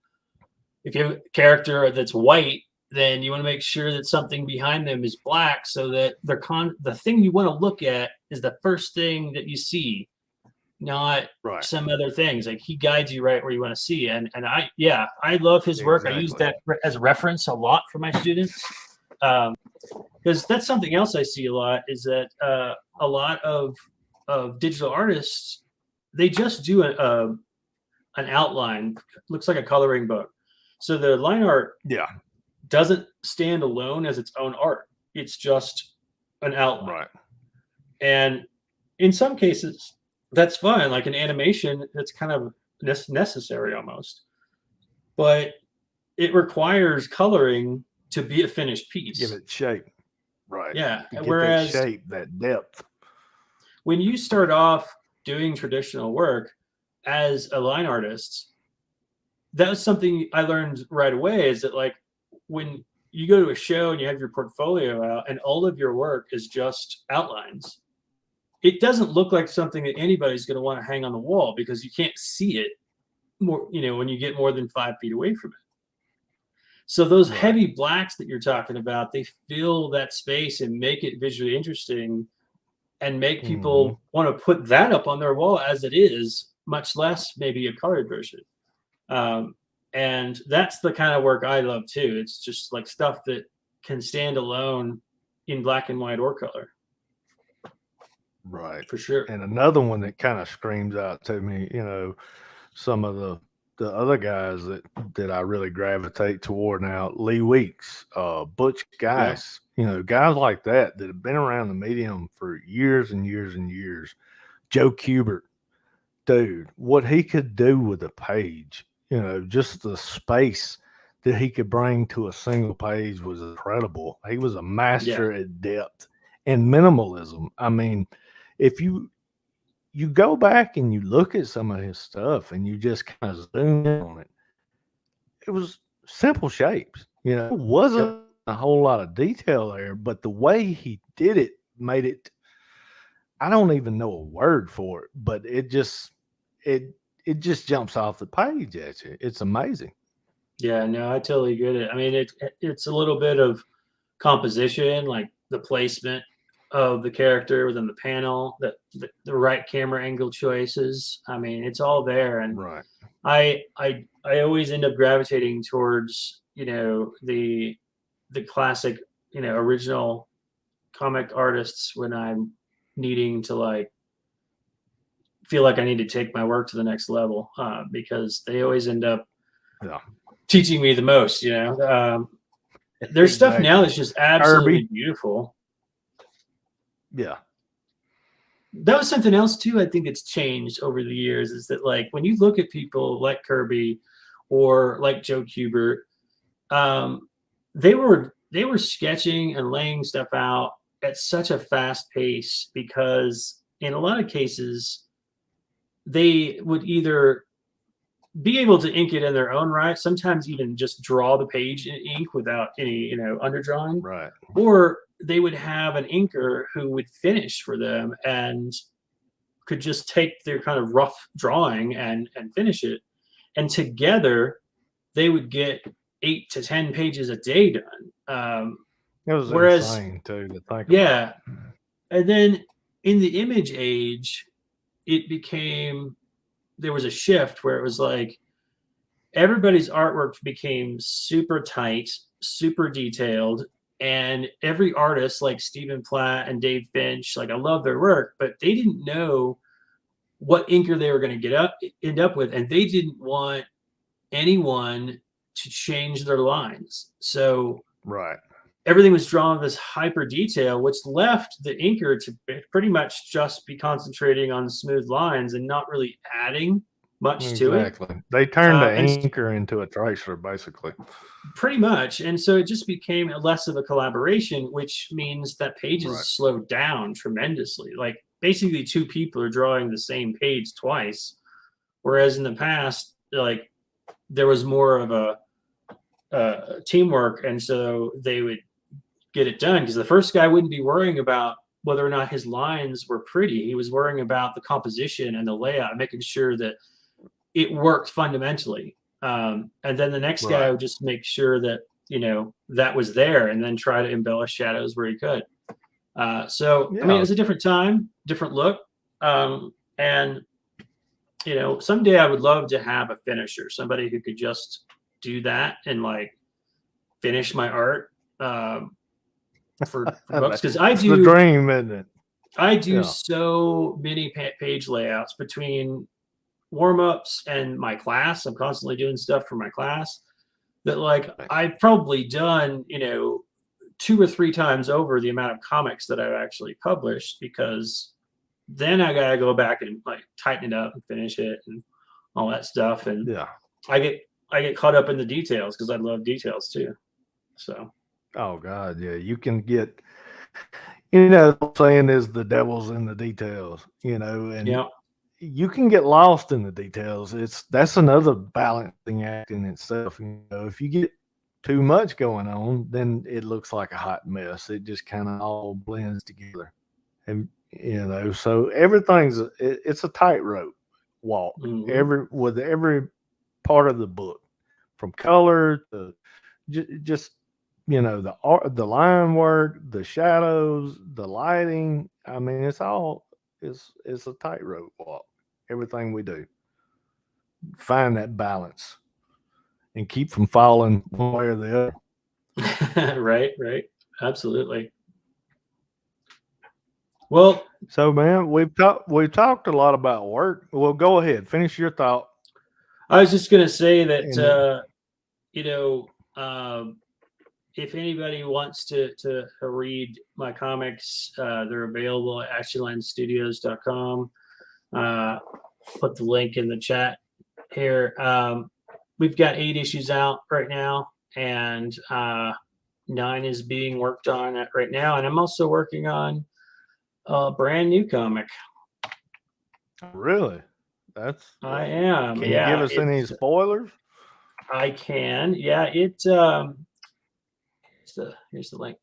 if you have a character that's white, then you want to make sure that something behind them is black, so that the thing you want to look at is the first thing that you see, not Right. some other things. Like, he guides you right where you want to see. And I love his work. I use Exactly. that as a reference a lot for my students. Because that's something else I see a lot, is that a lot of digital artists, they just do an outline, looks like a coloring book. So their line art Yeah. doesn't stand alone as its own art. It's just an outline. Right. And in some cases, that's fine. Like, an animation, that's kind of necessary almost. But it requires coloring to be a finished Give piece. it shape. Right. Yeah. To get that Whereas shape, that depth. when you start off doing traditional work as a line artist, that was something I learned right away, is that, like, when you go to a show and you have your portfolio out and all of your work is just outlines, it doesn't look like something that anybody's going to want to hang on the wall, because you can't see it more, when you get more than 5 feet away from it. So those Right. heavy blacks that you're talking about, they fill that space and make it visually interesting, and make Hmm. people want to put that up on their wall as it is, much less maybe a colored version. And that's the kind of work I love too. It's just like stuff that can stand alone in black and white or color, Right. for sure. And another one that kind of screams out to me, some of the other guys that I really gravitate toward now, Lee Weeks, Butch Yeah. Guice, guys like that have been around the medium for years and years and years. Joe Kubert, dude, what he could do with a page, just the space that he could bring to a single page was incredible. He was a Yeah. master at depth and minimalism. I mean, if you go back and you look at some of his stuff and you just kind of zoom in on it, it was simple shapes. It Yep. wasn't a whole lot of detail there, but the way he did it made it. I don't even know a word for it, but it it just jumps off the page at you. It's amazing. Yeah. No, I totally get it. I mean, it's a little bit of composition, like the placement of the character within the panel, the right camera angle choices. I mean, it's all there. And Right. I always end up gravitating towards the classic, original comic artists, when I'm needing to, like, feel like I need to take my work to the next level, because they always end up Yeah. teaching me the most. There's stuff now Exactly. that's just absolutely Kirby. beautiful. Yeah. That was something else too. I think it's changed over the years, is that, like, when you look at people like Kirby or like Joe Kubert, um, they were sketching and laying stuff out at such a fast pace, because in a lot of cases they would either be able to ink it in their own right, sometimes even just draw the page in ink without any underdrawing, Right. or they would have an inker who would finish for them and could just take their kind of rough drawing and finish it. And together they would get 8 to 10 pages a day done. It was Whereas, insane too to think yeah. about. And then in the image age, it became, there was a shift where it was like everybody's artwork became super tight, super detailed, and every artist like Stephen Platt and Dave Finch, like I love their work, but they didn't know what inker they were going to end up with, and they didn't want anyone to change their lines. So Right. everything was drawn with this hyper detail, which left the inker to pretty much just be concentrating on smooth lines and not really adding much to it. Exactly. They turned the And inker into a tracer, basically. pretty much. And so it just became less of a collaboration, which means that pages Right. slowed down tremendously. Like basically 2 people are drawing the same page twice. Whereas in the past, like there was more of a teamwork. And so they would get it done because the first guy wouldn't be worrying about whether or not his lines were pretty. He was worrying about the composition and the layout, making sure that it worked fundamentally. And then the next guy Right. would just make sure that, you know, that was there and then try to embellish shadows where he could. So, I mean, it Yeah. was a different time, different look. And, you know, someday I would love to have a finisher, somebody who could just do that and like finish my art for books. Because It's the dream, isn't it? I do Yeah. so many page layouts between warm-ups and my class. I'm constantly doing stuff for my class that like I've probably done, you know, 2 or 3 times over the amount of comics that I've actually published, because then I gotta go back and like tighten it up and finish it and all that stuff. And Yeah. I get caught up in the details because I love details too. So Oh God, yeah. You can get, you know, the saying is the devil's in the details, you know, and yeah. you can get lost in the details. That's another balancing act in itself. You know, if you get too much going on, then it looks like a hot mess. It just kind of all blends together, and you know, so it's a tightrope walk. Mhm. With every part of the book, from color to just you know the art, the line work, the shadows, the lighting. I mean, it's a tightrope walk. Everything we do, find that balance and keep from falling one way or the other. Right. Absolutely. Well, So, man, we've talked a lot about work. Well, go ahead, finish your thought. I was just gonna say that And you know, if anybody wants to read my comics, they're available at ashleylandstudios.com. Put the link in the chat here. We've got 8 issues out right now, and 9 is being worked on right now. And I'm also working on a brand new comic. really, that's. I am. Can you give Yeah, us any spoilers? I can. Yeah, here's the link.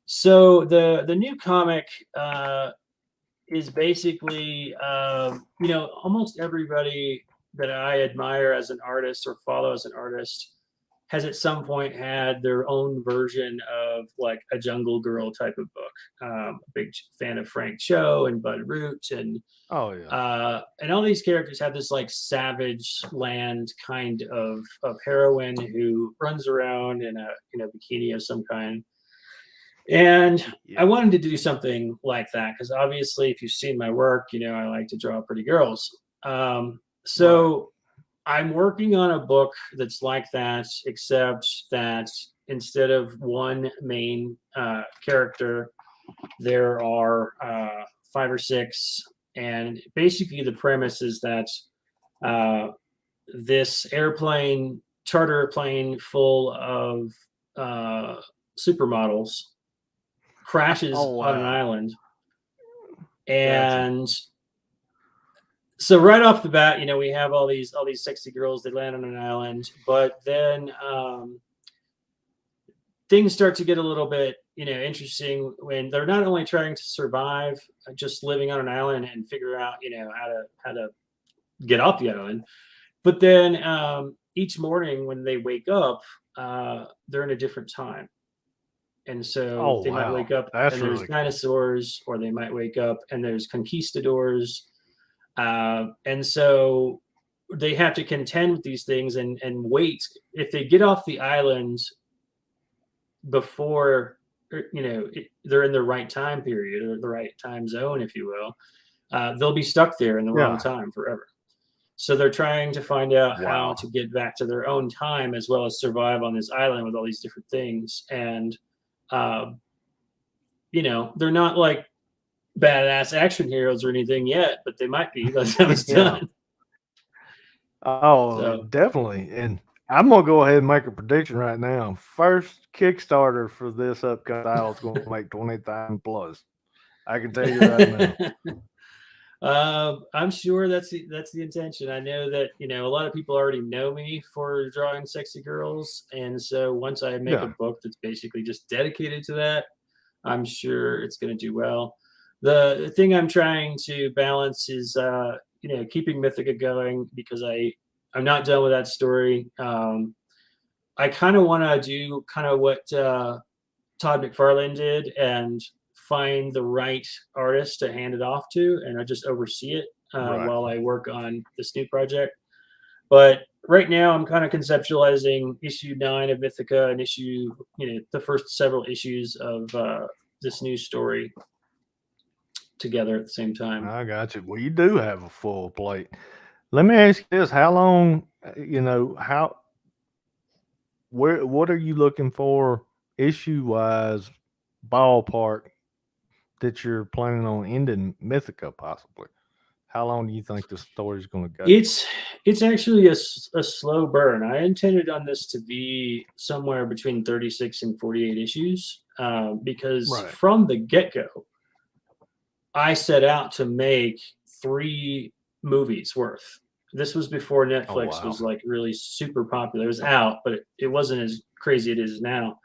So the new comic is basically you know, almost everybody that I admire as an artist or follow as an artist has at some point had their own version of like a Jungle Girl type of book. A big fan of Frank Cho and Bud Root Oh yeah, and all these characters have this like savage land kind of heroine who runs around in a, you know, bikini of some kind. And I yeah, wanted to do something like that because obviously, if you've seen my work, you know I like to draw pretty girls. right. So I'm working on a book that's like that, except that instead of one main character, there are 5 or 6, and basically the premise is that uh, this charter plane full of supermodels crashes Oh on an wow, island. that's And so right off the bat, you know, we have all these sexy girls. They land on an island, but then things start to get a little bit, interesting when they're not only trying to survive just living on an island and figure out, how to get off the island, but then each morning when they wake up, they're in a different time. And so Oh they might wow, wake up that's and there's really cool. dinosaurs, or they might wake up and there's conquistadors. And so they have to contend with these things and wait. If they get off the island before, they're in the right time period or the right time zone, if you will, they'll be stuck there in the wrong Yeah. time forever. So they're trying to find out how to Wow. get back to their own time as well as survive on this island with all these different things. And, um, they're not like badass action heroes or anything yet, but they might be by the time it's Yeah. done. Oh, So, definitely. And I'm gonna go ahead and make a prediction right now. First Kickstarter for this upcoming title is gonna make 20,000 plus. I can tell you right now. I'm sure that's the intention. I know that a lot of people already know me for drawing sexy girls, and so once I make a Yeah. book that's basically just dedicated to that, I'm sure it's going to do well. The thing I'm trying to balance is, keeping Mythica going because I'm not done with that story. I kind of want to do kind of what Todd McFarlane did and find the right artist to hand it off to, and I just oversee it Right. while I work on this new project. But right now, I'm kind of conceptualizing issue 9 of Mythica and the first several issues of this new story together at the same time. I got you. Well, you do have a full plate. Let me ask you this: how long? How? Where? What are you looking for issue wise, ballpark that you're planning on ending Mythica possibly? How long do you think the story's going to go? It's it's actually a slow burn. I intended on this to be somewhere between 36 and 48 issues because Right. from the get go, I set out to make 3 movies worth. This was before Oh Netflix wow. was, like, really super popular. It was out, but it wasn't as crazy as it is now.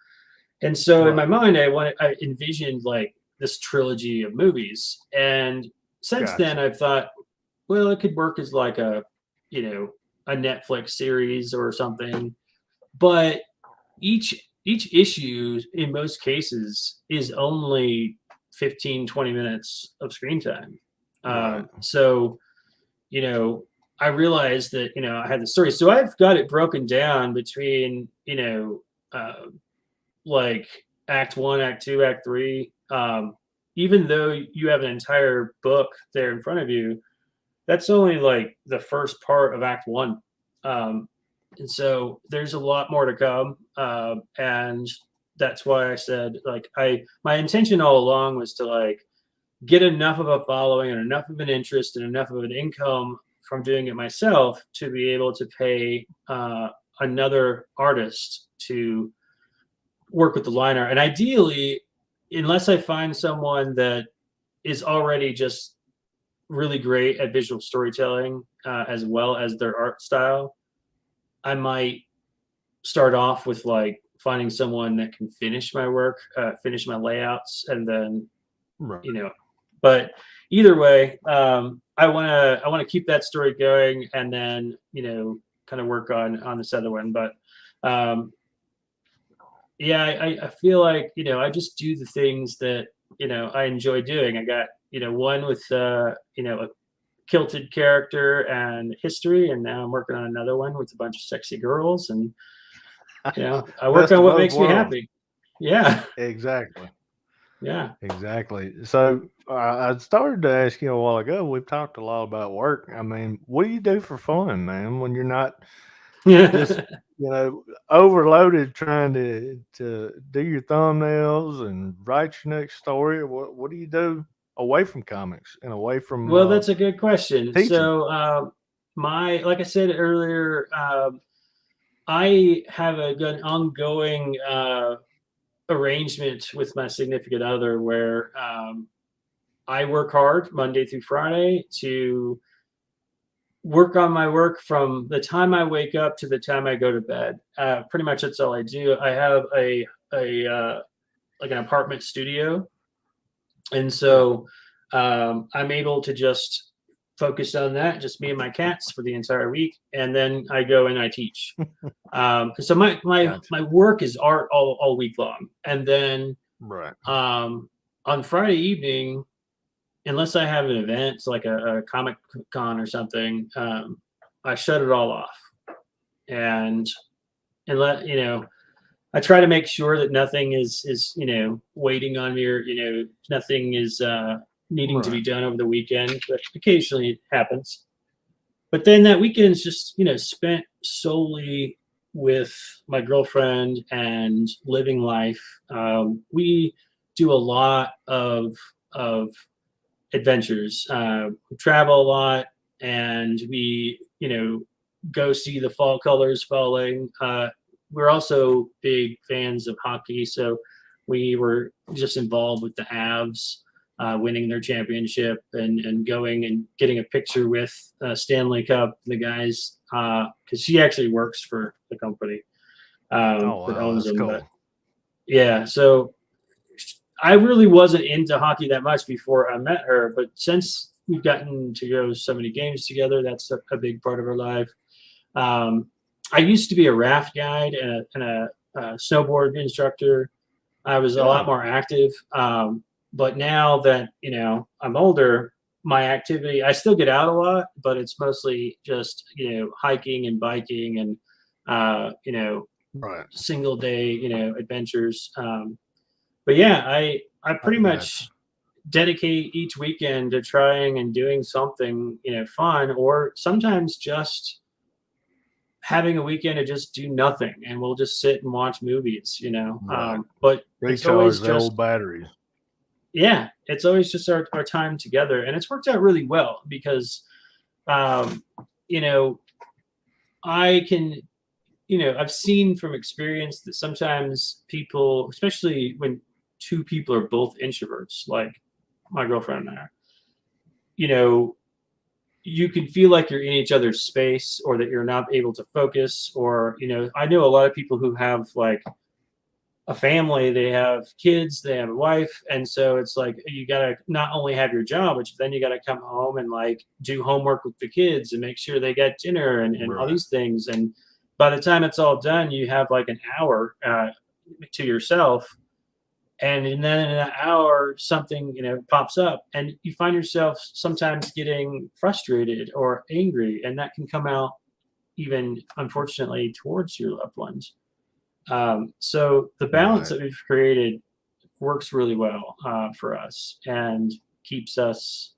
And so in my Right. mind, I envisioned, like, this trilogy of movies, and since then, Gotcha. I've thought, well, it could work as, like, you know, a Netflix series or something, but each issue, in most cases, is only 15-20 minutes of screen time. Right. So, you know, I realized that, I had the story. So I've got it broken down between, like act one, act two, act three. Even though you have an entire book there in front of you, that's only like the first part of act one. Um, and so there's a lot more to come. And that's why I said, like, my intention all along was to like get enough of a following and enough of an interest and enough of an income from doing it myself to be able to pay another artist to work with the line art. And ideally, unless I find someone that is already just really great at visual storytelling as well as their art style, I might start off with like finding someone that can finish my work, finish my layouts, and then Right. you know. But either way, I want to keep that story going, and then kind of work on this other one. But um, yeah, I feel like I just do the things that I enjoy doing. I got one with a kilted character and history, and now I'm working on another one with a bunch of sexy girls, and I work Best on of what both makes me worlds. happy. Yeah, Exactly. yeah. Exactly. So I started to ask you a while ago. We've talked a lot about work. I mean, what do you do for fun, man, when you're not just overloaded trying to do your thumbnails and write your next story? What do you do away from comics and away from Well, that's a good question. teaching? So, like I said earlier, I have an ongoing arrangement with my significant other where I work hard Monday through Friday to work on my work from the time I wake up to the time I go to bed. Pretty much that's all I do. I have a a like an apartment studio, and Yeah. so I'm able to just focus on that, just me and my cats for the entire week, and then I go and I teach. So Gotcha. my work is art all week long, and then Right. on Friday evening, unless I have an event like a comic con or something, I shut it all off, and let I try to make sure that nothing is waiting on me, or nothing is needing to be Right. done over the weekend. But occasionally it happens. But then that weekend is just spent solely with my girlfriend and living life. We do a lot of adventures. We travel a lot, and we go see the fall colors falling. We're also big fans of hockey, so we were just involved with the Avs winning their championship, and going and getting a picture with Stanley Cup, the guys, because she actually works for the company Oh that wow, owns that's them. But cool. yeah, so I really wasn't into hockey that much before I met her, but since we've gotten to go so many games together, that's a big part of our life. Um, I used to be a raft guide and a snowboard instructor. I was a lot Yeah. more active, but now that I'm older, my activity, I still get out a lot, but it's mostly just hiking and biking and Right. single day adventures. But yeah, I I pretty gotcha. much dedicate each weekend to trying and doing something fun, or sometimes just having a weekend to just do nothing, and we'll just sit and watch movies. Right. But it's Recharge always the old just batteries. yeah, it's always just our time together, and it's worked out really well because um, you know I can I've seen from experience that sometimes people, especially when two people are both introverts, like my girlfriend and I are, you know, you can feel like you're in each other's space, or that you're not able to focus. Or, I know a lot of people who have like a family, they have kids, they have a wife. And so it's like you got to not only have your job, but then you got to come home and like do homework with the kids and make sure they get dinner, and all Right. these things. And by the time it's all done, you have like an hour to yourself, and then in an hour something pops up, and you find yourself sometimes getting frustrated or angry, and that can come out even unfortunately towards your loved ones. So the balance Right. that we've created works really well for us, and keeps us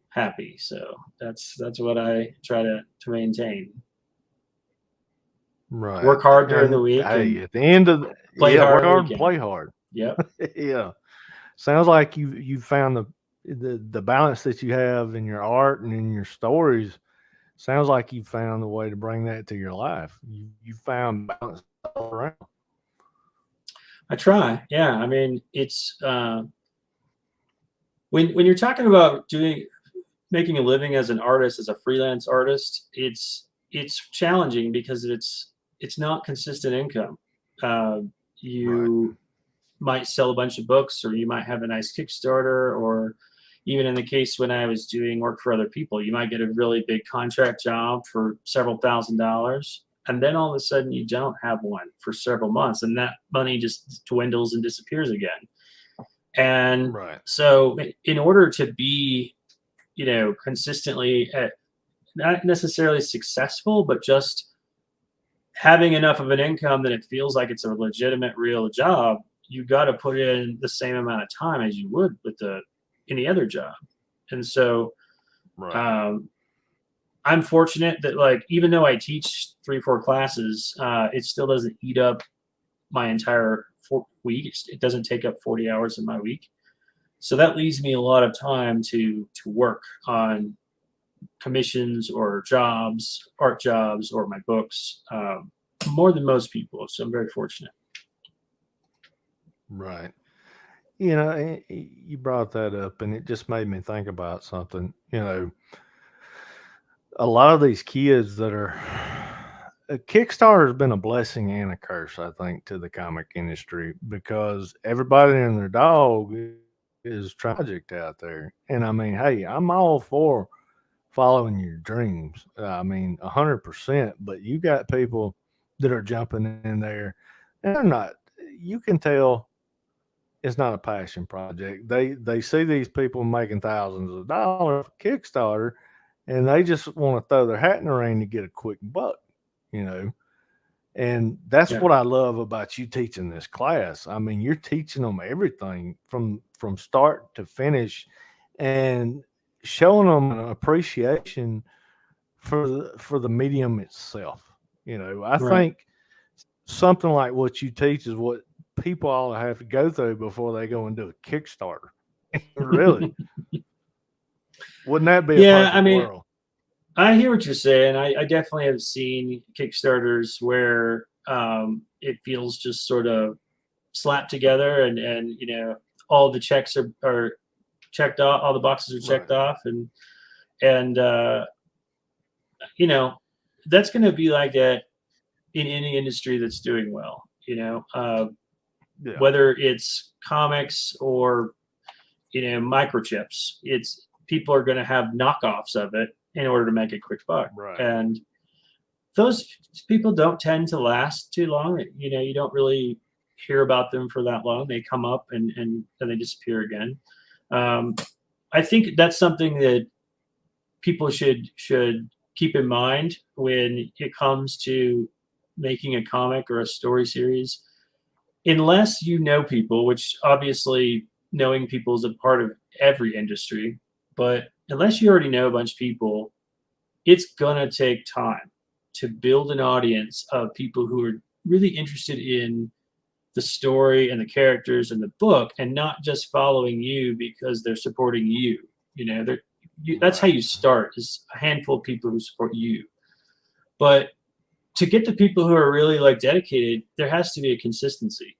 happy. So that's what I try to maintain. Right. Work hard during the And week hey, and at the end of play yeah, hard work on the hard and weekend. play hard. Yep. Yeah. Sounds like you found the balance that you have in your art and in your stories. Sounds like you found a way to bring that to your life. You found balance all around. I try. Yeah. I mean, it's when you're talking about doing making a living as an artist, as a freelance artist, it's challenging because it's not consistent income. Uh, Right. you might sell a bunch of books, or you might have a nice Kickstarter, or even in the case when I was doing work for other people, you might get a really big contract job for several $1,000s, and then all of a sudden you don't have one for several months, and that money just dwindles and disappears again. And Right. so, in order to be, consistently not necessarily successful, but just having enough of an income that it feels like it's a legitimate, real job, you got to put in the same amount of time as you would with any other job. And so, Right. um, I'm fortunate that, like, even though I teach 3 4 classes, it still doesn't eat up my entire week. It doesn't take up 40 hours of my week. So that leaves me a lot of time to work on commissions or jobs, art jobs, or my books, more than most people. So I'm very fortunate. Right. You brought that up, and it just made me think about something. A lot of these kids that are Kickstarter has been a blessing and a curse, I think, to the comic industry because everybody and their dog is trying project out there. And I mean, hey, I'm all for following your dreams. I mean, 100%. But you got people that are jumping in there, and they're not. You can tell it's not a passion project. They see these people making thousands of dollars for Kickstarter, and they just want to throw their hat in the ring to get a quick buck. You know, and that's Yeah. what I love about you teaching this class. I mean, you're teaching them everything from start to finish, and showing them an appreciation for the medium itself. You know, I Right. think something like what you teach is what people all have to go through before they go and do a Kickstarter. Really, wouldn't that be a Yeah, I perfect mean, world? I hear what you're saying. I definitely have seen Kickstarters where it feels just sort of slapped together, and all the checks are checked off, all the boxes are Right. checked off, and you know that's going to be like that in any industry that's doing well. Yeah. Whether it's comics or microchips, it's people are going to have knockoffs of it in order to make a quick buck, Right. and those people don't tend to last too long. You don't really hear about them for that long. They come up and then they disappear again. Um, I think that's something that people should keep in mind when it comes to making a comic or a story series. Unless you know people, which obviously knowing people is a part of every industry, but unless you already know a bunch of people, it's gonna take time to build an audience of people who are really interested in the story and the characters and the book, and not just following you because they're supporting you. That's how Right. you start, is a handful of people who support you. But to get the people who are really like dedicated, there has to be a consistency.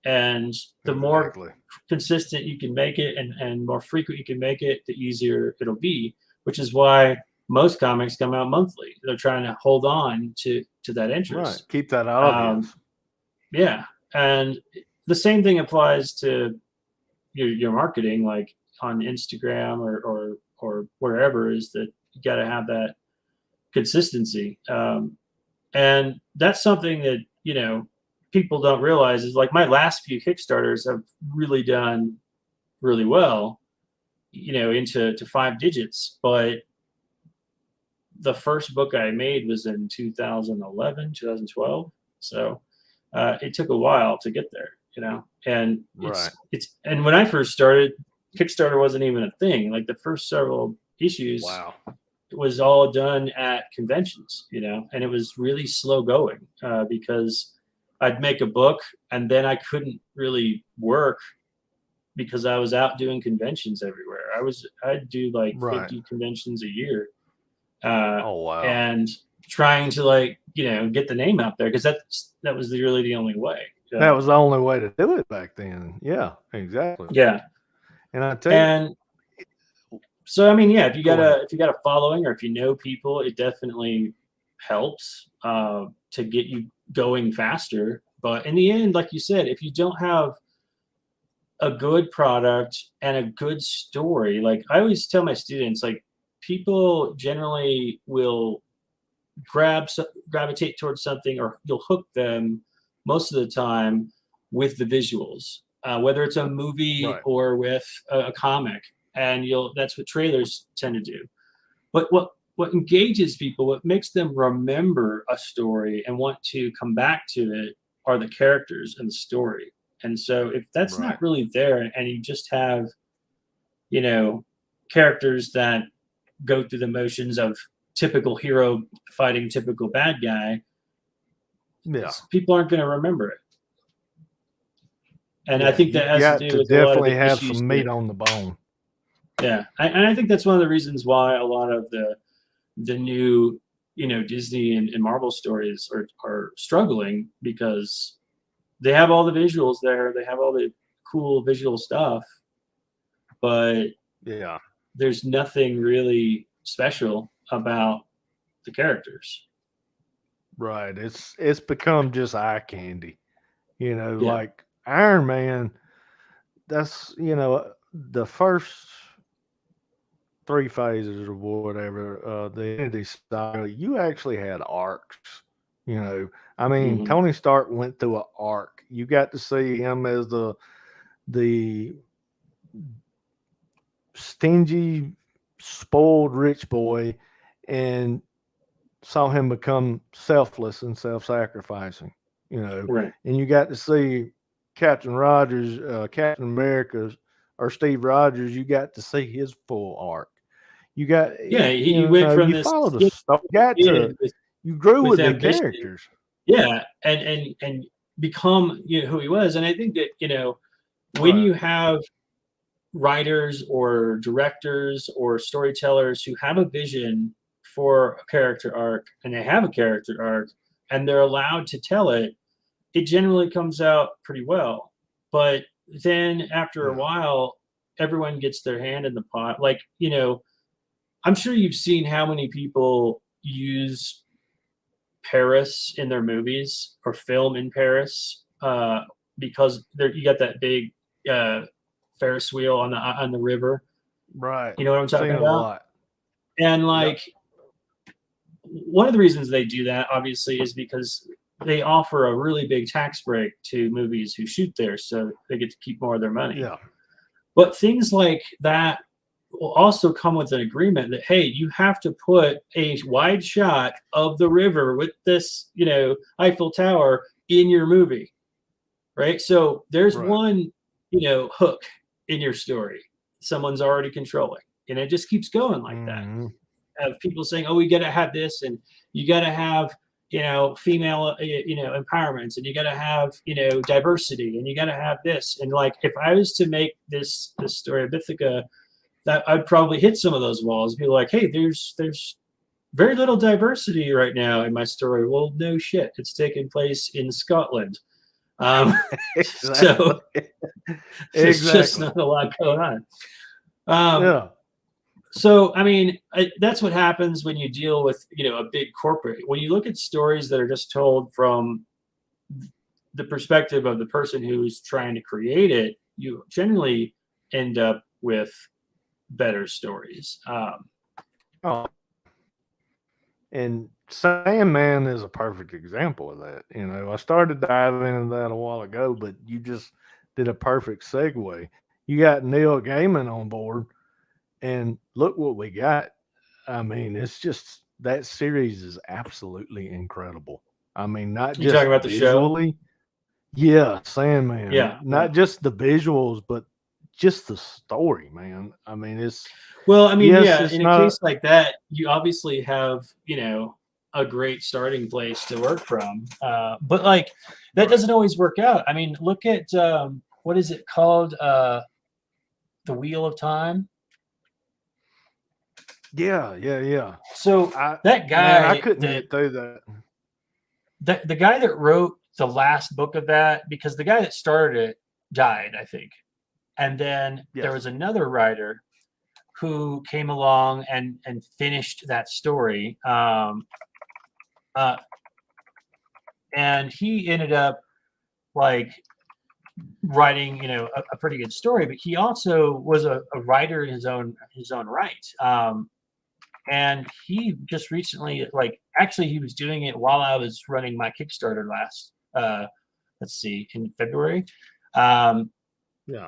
And the more Exactly. consistent you can make it, and more frequent you can make it, the easier it'll be, which is why most comics come out monthly. They're trying to hold on to that Right. interest. Keep that Um, audience. yeah. And the same thing applies to your marketing, like on Instagram or wherever, is that you got to have that consistency. And that's something that, people don't realize, is like my last few Kickstarters have really done really well, into 5 digits. But the first book I made was in 2011, 2012. So it took a while to get there, and Right. and when I first started, Kickstarter wasn't even a thing. Like the first several issues, Wow. it was all done at conventions, and it was really slow going, because I'd make a book and then I couldn't really work because I was out doing conventions everywhere. I'd do like Right. 50 conventions a year, uh, Oh wow. and trying to, like, get the name out there, because that was really the only way. That was the only way to do it back then. Yeah, exactly. Yeah, And I tell you, and so I mean, yeah, go ahead. if you got a following, or if you know people, it definitely helps to get you going faster. But in the end, like you said, if you don't have a good product and a good story, like I always tell my students, like people generally will gravitate towards something, or you'll hook them most of the time with the visuals, whether it's a movie Right. or with a comic, and you'll that's what trailers tend to do. But what engages people, what makes them remember a story and want to come back to it, are the characters and the story. And so if that's Right. not really there, and you just have, you know, characters that go through the motions of typical hero fighting typical bad guy, Yeah. people aren't going to remember it. And I Yeah. think You that has to got do to with a lot of definitely the have issues some meat that, on the bone. yeah, and I think that's one of the reasons why a lot of the new, Disney and Marvel stories are struggling, because they have all the visuals there, they have all the cool visual stuff, but Yeah. there's nothing really special about the characters. Right. It's become just eye candy. Yeah. Like Iron Man, that's the first three phases or whatever, the Infinity Saga, you actually had arcs. I mean, Hmm. Tony Stark went through an arc. You got to see him as the stingy, spoiled rich boy, and saw him become selfless and self-sacrificing. Right. And you got to see Captain Rogers, Captain America's, or Steve Rogers. You got to see his full arc. You got, Yeah, he went from you this follow the skinny stuff. You got to, kid you grew with with the ambition. characters. Yeah, and become who he was. And I think that when Right. you have writers or directors or storytellers who have a vision for a character arc and they have a character arc and they're allowed to tell it, it generally comes out pretty well. But then after a Yeah. while, everyone gets their hand in the pot. Like, I'm sure you've seen how many people use Paris in their movies or film in Paris because you got that big uh, Ferris wheel on the river. Right. You know what I'm Seen talking it a about? lot. And Yep. like one of the reasons they do that, obviously, is because they offer a really big tax break to movies who shoot there, so they get to keep more of their money. Yeah. But things like that will also come with an agreement that, hey, you have to put a wide shot of the river with this, Eiffel Tower in your movie, right? So there's Right. one, hook in your story someone's already controlling, and it just keeps going like that. Hmm. Of people saying, "Oh, we got to have this, and you got to have female empowerments, and you got to have diversity, and you got to have this." And like, if I was to make this story of Ithaca, that I'd probably hit some of those walls. Be like, "Hey, there's very little diversity right now in my story." Well, no shit, it's taking place in Scotland, um, Exactly. so there's just Exactly. not a lot going on. Um, Yeah. So, I mean, that's what happens when you deal with, a big corporate. When you look at stories that are just told from the perspective of the person who's trying to create it, you generally end up with better stories. Oh, and Sandman is a perfect example of that. I started diving into that a while ago, but you just did a perfect segue. You got Neil Gaiman on board, and look what we got. I mean, it's just that series is absolutely incredible. I mean, not You talking just about the show? visually. Yeah, Sandman. Yeah, yeah. Not just the visuals, but just the story, man. I mean, Well, I mean, yes, yeah, it's in a not case like that, you obviously have, a great starting place to work from. But like that right. doesn't always work out. I mean, look at what is it called? The Wheel of Time. Yeah, yeah, yeah. So I that Man, I guy couldn't that get through that. the guy that wrote the last book of that, because the guy that started it died, I think. And then there Yes. was another writer who came along and finished that story. Uh, and he ended up like writing, a pretty good story, but he also was a writer in his own right. And he just recently, like, actually, he was doing it while I was running my Kickstarter last, let's see, in February. Um, Yeah.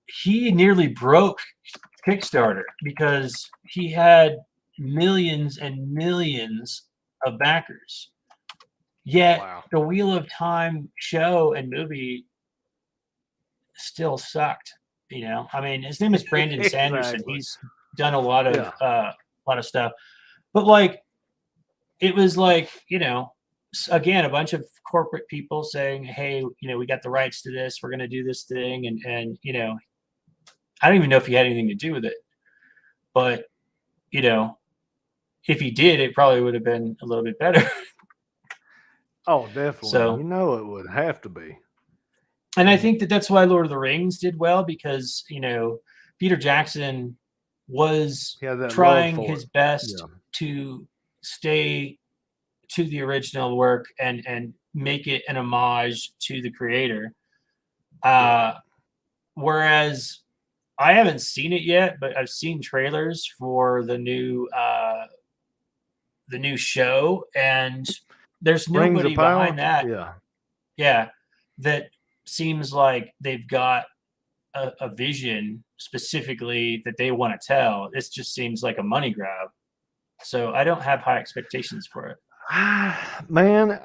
he nearly broke Kickstarter because he had millions and millions of backers. Yet Wow. the Wheel of Time show and movie still sucked. I mean, his name is Brandon Sanderson. Exactly. He's done Yeah. a lot of stuff, but like it was like again a bunch of corporate people saying, "Hey, we got the rights to this. We're going to do this thing," and I don't even know if he had anything to do with it, but you know, if he did, it probably would have been a little bit better. Oh, definitely. So, It would have to be. and I And think that that's why Lord of the Rings did well because Peter Jackson was he had that love trying for his it. Yeah. best to stay to the original work and make it an homage to the creator. Whereas I haven't seen it yet, but I've seen trailers for the new show, and there's Rings of nobody Power. behind that. Yeah. Yeah, that seems like they've got a vision specifically that they want to tell. This just seems like a money grab. So I don't have high expectations for it. Man,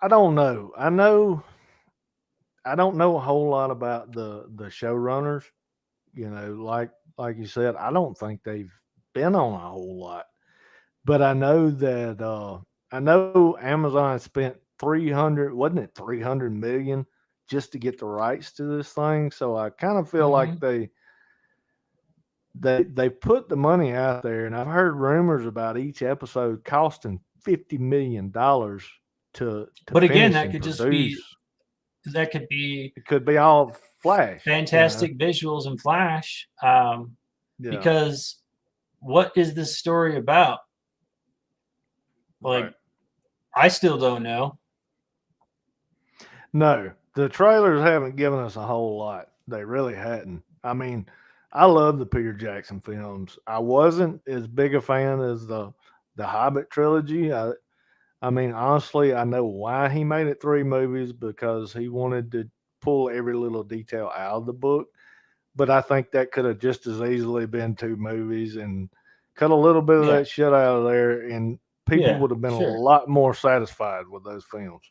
I don't know. I don't know a whole lot about the showrunners. You know, like you said, I don't think they've been on a whole lot. But I know Amazon spent 300, wasn't it 300 million just to get the rights to this thing. So I kind of feel like Mm-hmm. they put the money out there, and I've heard rumors about each episode costing $50 million to But again, finish that and could just be produce. – It could be all flash, fantastic visuals and flash. Yeah, Because what is this story about? Like, right. I still don't know. No, the trailers haven't given us a whole lot. They really hadn't. I mean, I love the Peter Jackson films. I wasn't as big a fan as the Hobbit trilogy. I mean, honestly, I know why he made it three movies, because he wanted to pull every little detail out of the book. But I think that could have just as easily been two movies and cut a little bit of Yeah, that shit out of there, and people yeah, would have been a sure, lot more satisfied with those films.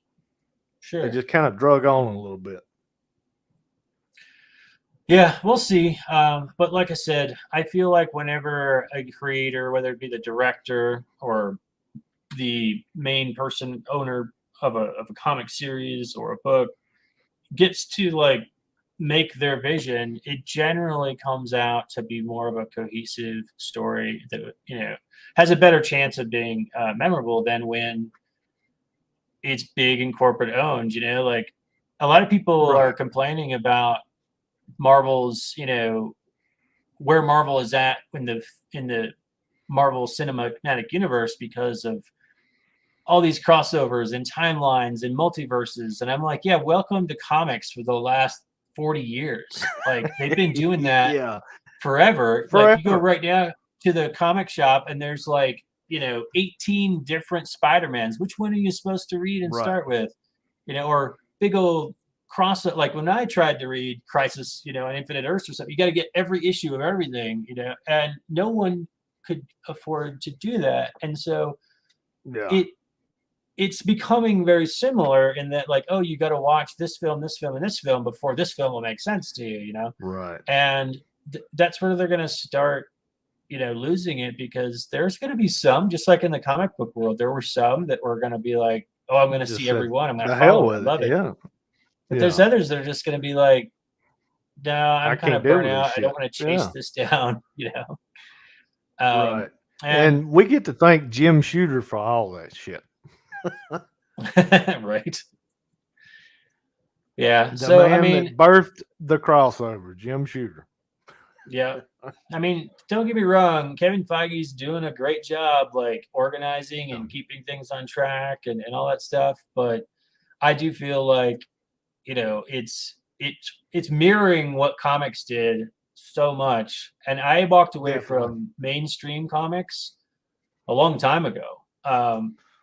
They sure. just kind of drug on a little bit. Yeah, we'll see. But like I said, I feel like whenever a creator, whether it be the director or the main person owner of a comic series or a book, gets to like make their vision, it generally comes out to be more of a cohesive story that has a better chance of being memorable than when it's big and corporate owned. Like a lot of people are Right. complaining about Marvel's, where Marvel is at in the Marvel Cinematic Universe because of all these crossovers and timelines and multiverses. And I'm like, yeah, welcome to comics for the last 40 years. Like they've been doing that Yeah. forever. Like you go Forever. right now to the comic shop and there's like, 18 different Spider-Mans. Which one are you supposed to read and Right. start with? Or big old cross, like when I tried to read Crisis, on Infinite Earths or something, you got to get every issue of everything, and no one could afford to do that. And so Yeah. it's becoming very similar in that, like, oh, you got to watch this film, and this film before this film will make sense to you, Right. and that's where they're going to start, losing it, because there's going to be some, just like in the comic book world, there were some that were going to be like, oh, I'm going to Just see said everyone, I'm going to the hell follow it, I with it. love it. Yeah. But there's Yeah. others that are just going to be like, no, I I'm kind can't of deal burnt with this out, I don't shit. want to chase Yeah. this down. Um, Right. and And we get to thank Jim Shooter for all that shit. right. Yeah. The So, I man mean, that birthed the crossover, Jim Shooter. yeah. I mean, don't get me wrong, Kevin Feige's doing a great job, like organizing Yeah. and keeping things on track and all that stuff. But I do feel like, it's mirroring what comics did so much. And I walked away Definitely. from mainstream comics a long time ago,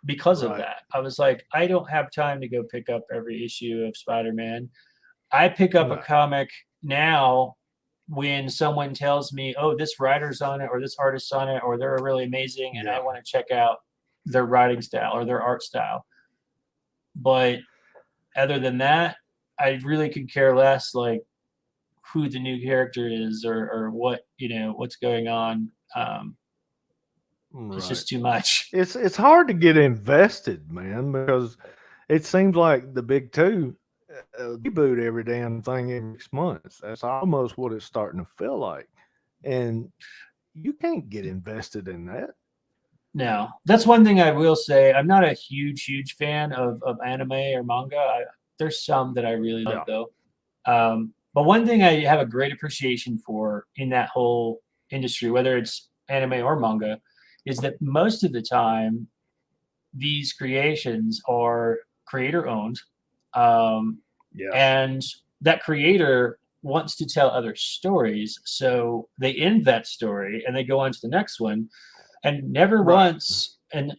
because of Right. that. I was like, I don't have time to go pick up every issue of Spider-Man. I pick up a No. comic now when someone tells me, oh, this writer's on it or this artist's on it or they're really amazing and I Yeah. want to check out their writing style or their art style. But other than that, I really could care less like who the new character is or what, what's going on. It's Right. just too much. It's hard to get invested, man, because it seems like the big two reboot every damn thing every 6 months. That's almost what it's starting to feel like, and you can't get invested in that. No, that's one thing I will say. I'm not a huge fan of anime or manga. There's some that I really love Yeah. though. But one thing I have a great appreciation for in that whole industry, whether it's anime or manga, is that most of the time these creations are creator owned, um, Yeah. and that creator wants to tell other stories, so they end that story and they go on to the next one, and never Right. once. And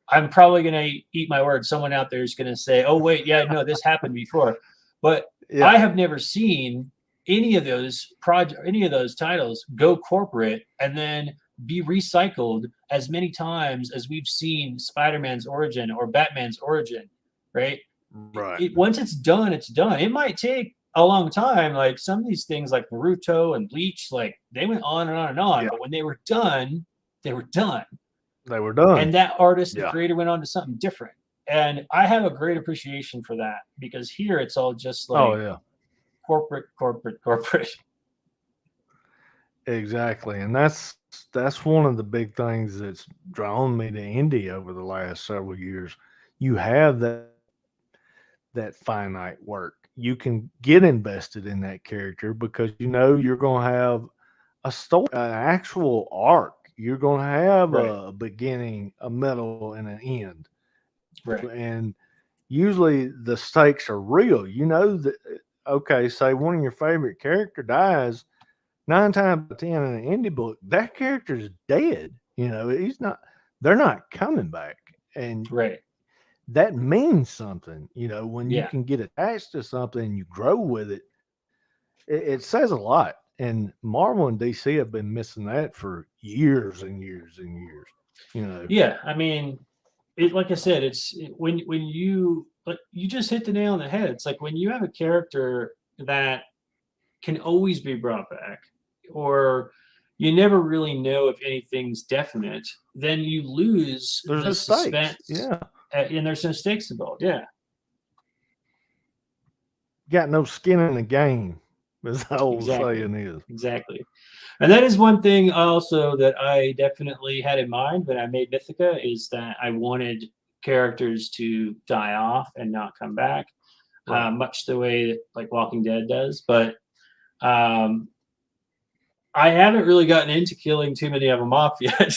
I'm probably going to eat my words. Someone out there is going to say, "Oh wait, yeah, no, this happened before," but I Yeah. have never seen any of those titles go corporate and then be recycled as many times as we've seen Spider-Man's origin or Batman's origin, right? Right. Once it's done, it's done. It might take a long time. Like some of these things, like Naruto and Bleach, like they went on and on and on. Yeah. But when they were done, they were done. They were done. And that artist, the Yeah. creator, went on to something different. And I have a great appreciation for that, because here it's all just like Oh yeah. corporate, corporate, corporate. Exactly. And that's one of the big things that's drawn me to indie over the last several years. You have that finite work. You can get invested in that character because you know you're going to have a story, an actual arc. You're going to have Right. a beginning, a middle, and an end. Right. And usually the stakes are real. You know that, okay, say one of your favorite character dies, 9 times out of 10 in an indie book, that character is dead. You know, he's not, they're not coming back. And Right. that means something, you know, when you Yeah. can get attached to something and you grow with it, it says a lot. And Marvel and DC have been missing that for years and years and years, you know. Yeah. I mean, like I said, when you, but you just hit the nail on the head. It's like when you have a character that can always be brought back, or you never really know if anything's definite, then you lose There's the no stakes. suspense, Yeah. and there's no stakes involved. Yeah, Got no skin in the game, as the old exactly, saying is. exactly. And that is one thing also that I definitely had in mind when I made Mythica, is that I wanted characters to die off and not come back, Right. much the way that like Walking Dead does. But um, I haven't really gotten into killing too many of them off yet.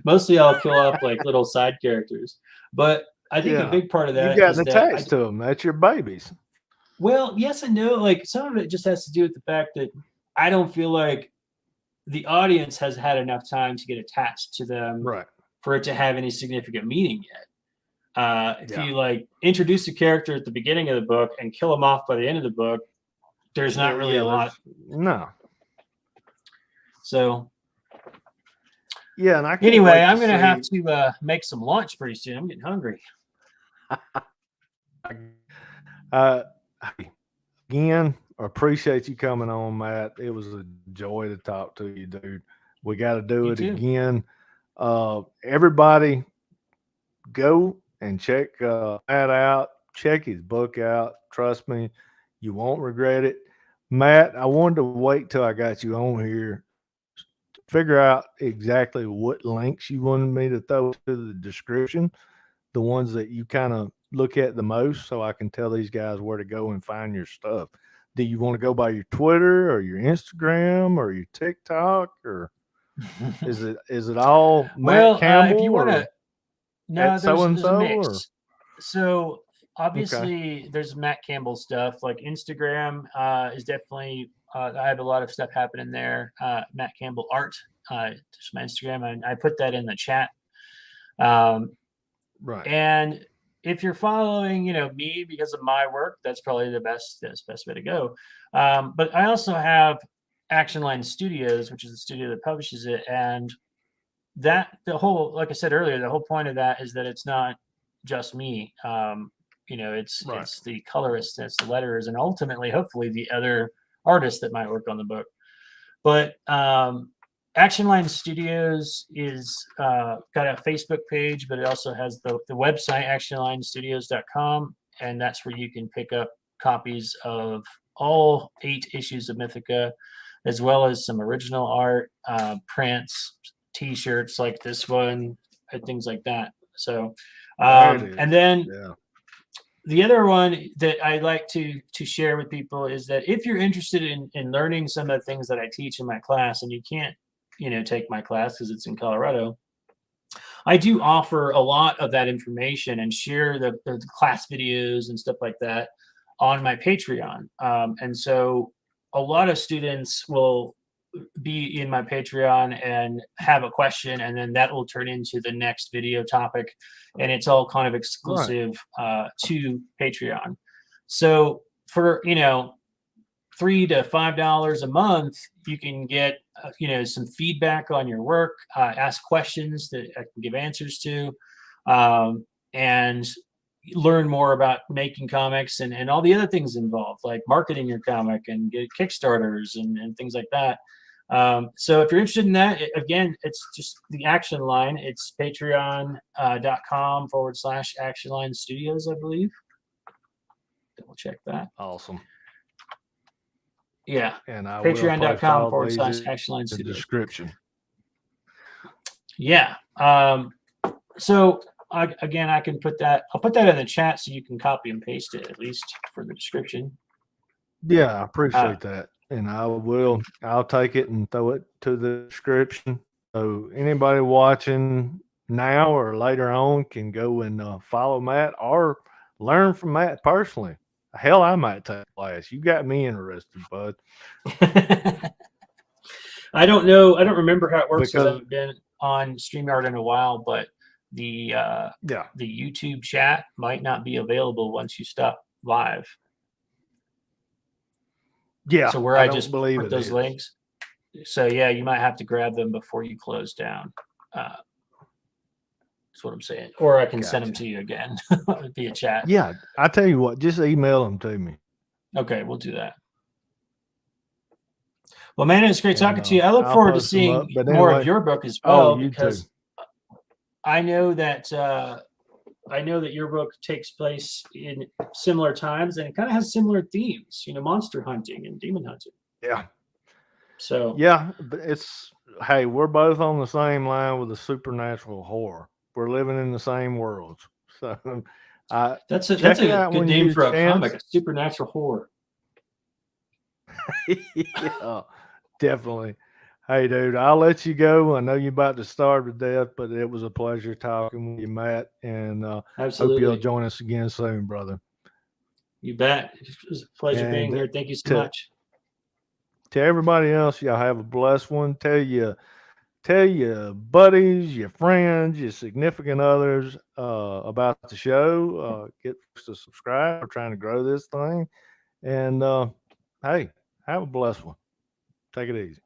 Mostly I'll kill off like little side characters. But I think a Yeah. big part of You've that gotten is that attached to them. That's your babies. well, yes and no. Like some of it just has to do with the fact that I don't feel like the audience has had enough time to get attached to them Right. for it to have any significant meaning yet. If Yeah. you like introduce a character at the beginning of the book and kill them off by the end of the book, there's not really Yeah, a lot. no. So Yeah, and I can't anyway, wait I'm to gonna have see. to make some lunch pretty soon. I'm getting hungry. Uh, hey, again, appreciate you coming on, Matt. It was a joy to talk to you, dude. We got to do You it too. again. Everybody, go and check Matt out. Check his book out. Trust me, you won't regret it. Matt, I wanted to wait till I got you on here to figure out exactly what links you wanted me to throw to the description, the ones that you kind of look at the most, so I can tell these guys where to go and find your stuff. Do you want to go by your Twitter or your Instagram or your TikTok, or is it all Matt Well, Campbell if you want or to, no, at so and there's a so, or mix. So okay, obviously there's Matt Campbell stuff. Like Instagram is definitely. I have a lot of stuff happening there. Matt Campbell art. Just my Instagram, and I put that in the chat. Um, right, and if you're following, me because of my work, that's probably the best way to go. But I also have Action Line Studios, which is the studio that publishes it, and that like I said earlier, the whole point of that is that it's not just me. right, It's the colorists, it's the letterers, and ultimately, hopefully, the other artists that might work on the book. But Action Line Studios is got a Facebook page, but it also has the website actionlinestudios.com, and that's where you can pick up copies of all 8 issues of Mythica, as well as some original art, prints, T-shirts like this one, and things like that. So, there it is. and then Yeah, the other one that I like to share with people is that if you're interested in learning some of the things that I teach in my class, and you can't take my class because it's in Colorado, I do offer a lot of that information and share the class videos and stuff like that on my Patreon. And so a lot of students will be in my Patreon and have a question, and then that will turn into the next video topic, and it's all kind of Right. exclusive to Patreon. So for $3 to $5 a month, you can get some feedback on your work, ask questions that I can give answers to, and learn more about making comics and all the other things involved, like marketing your comic and get Kickstarters and things like that. So if you're interested in that, again, it's just the Action Line. It's patreon.com/Action Line Studios, I believe. Double check that. Awesome. Yeah. And I will post all these Patreon.com/Action Line in the Studios. description. Yeah. So I can put that. I'll put that in the chat so you can copy and paste it at least for the description. Yeah, I appreciate that. And I'll take it and throw it to the description. So anybody watching now or later on can go and follow Matt or learn from Matt personally. Hell, I might take a class. You got me interested, bud. I don't know. I don't remember how it works because I Because haven't been on StreamYard in a while, but the YouTube chat might not be available once you stop live. Yeah. So where I I don't just believe put it those is. links. So yeah, you might have to grab them before you close down. That's what I'm saying. Or I can send them Gotcha. to you again via chat. Yeah, I tell you what, just email them to me. Okay, we'll do that. Well, man, it's great talking And to you. I look I'll forward to post them seeing up. But more anyway, of your book as well, you too. because I know that your book takes place in similar times and it kind of has similar themes, monster hunting and demon hunting. Yeah. So Yeah, but hey, we're both on the same line with the supernatural horror. We're living in the same worlds. So that's check it a out good when you name get for a a comic, chance. a supernatural horror. Yeah, definitely. Hey, dude, I'll let you go. I know you're about to starve to death, but it was a pleasure talking with you, Matt. And hope you'll Absolutely. join us again soon, brother. You bet. It was a pleasure being And here. Thank you so much. to everybody else, y'all have a blessed one. Tell your buddies, your friends, your significant others about the show. Get folks to subscribe. We're trying to grow this thing. And hey, have a blessed one. Take it easy.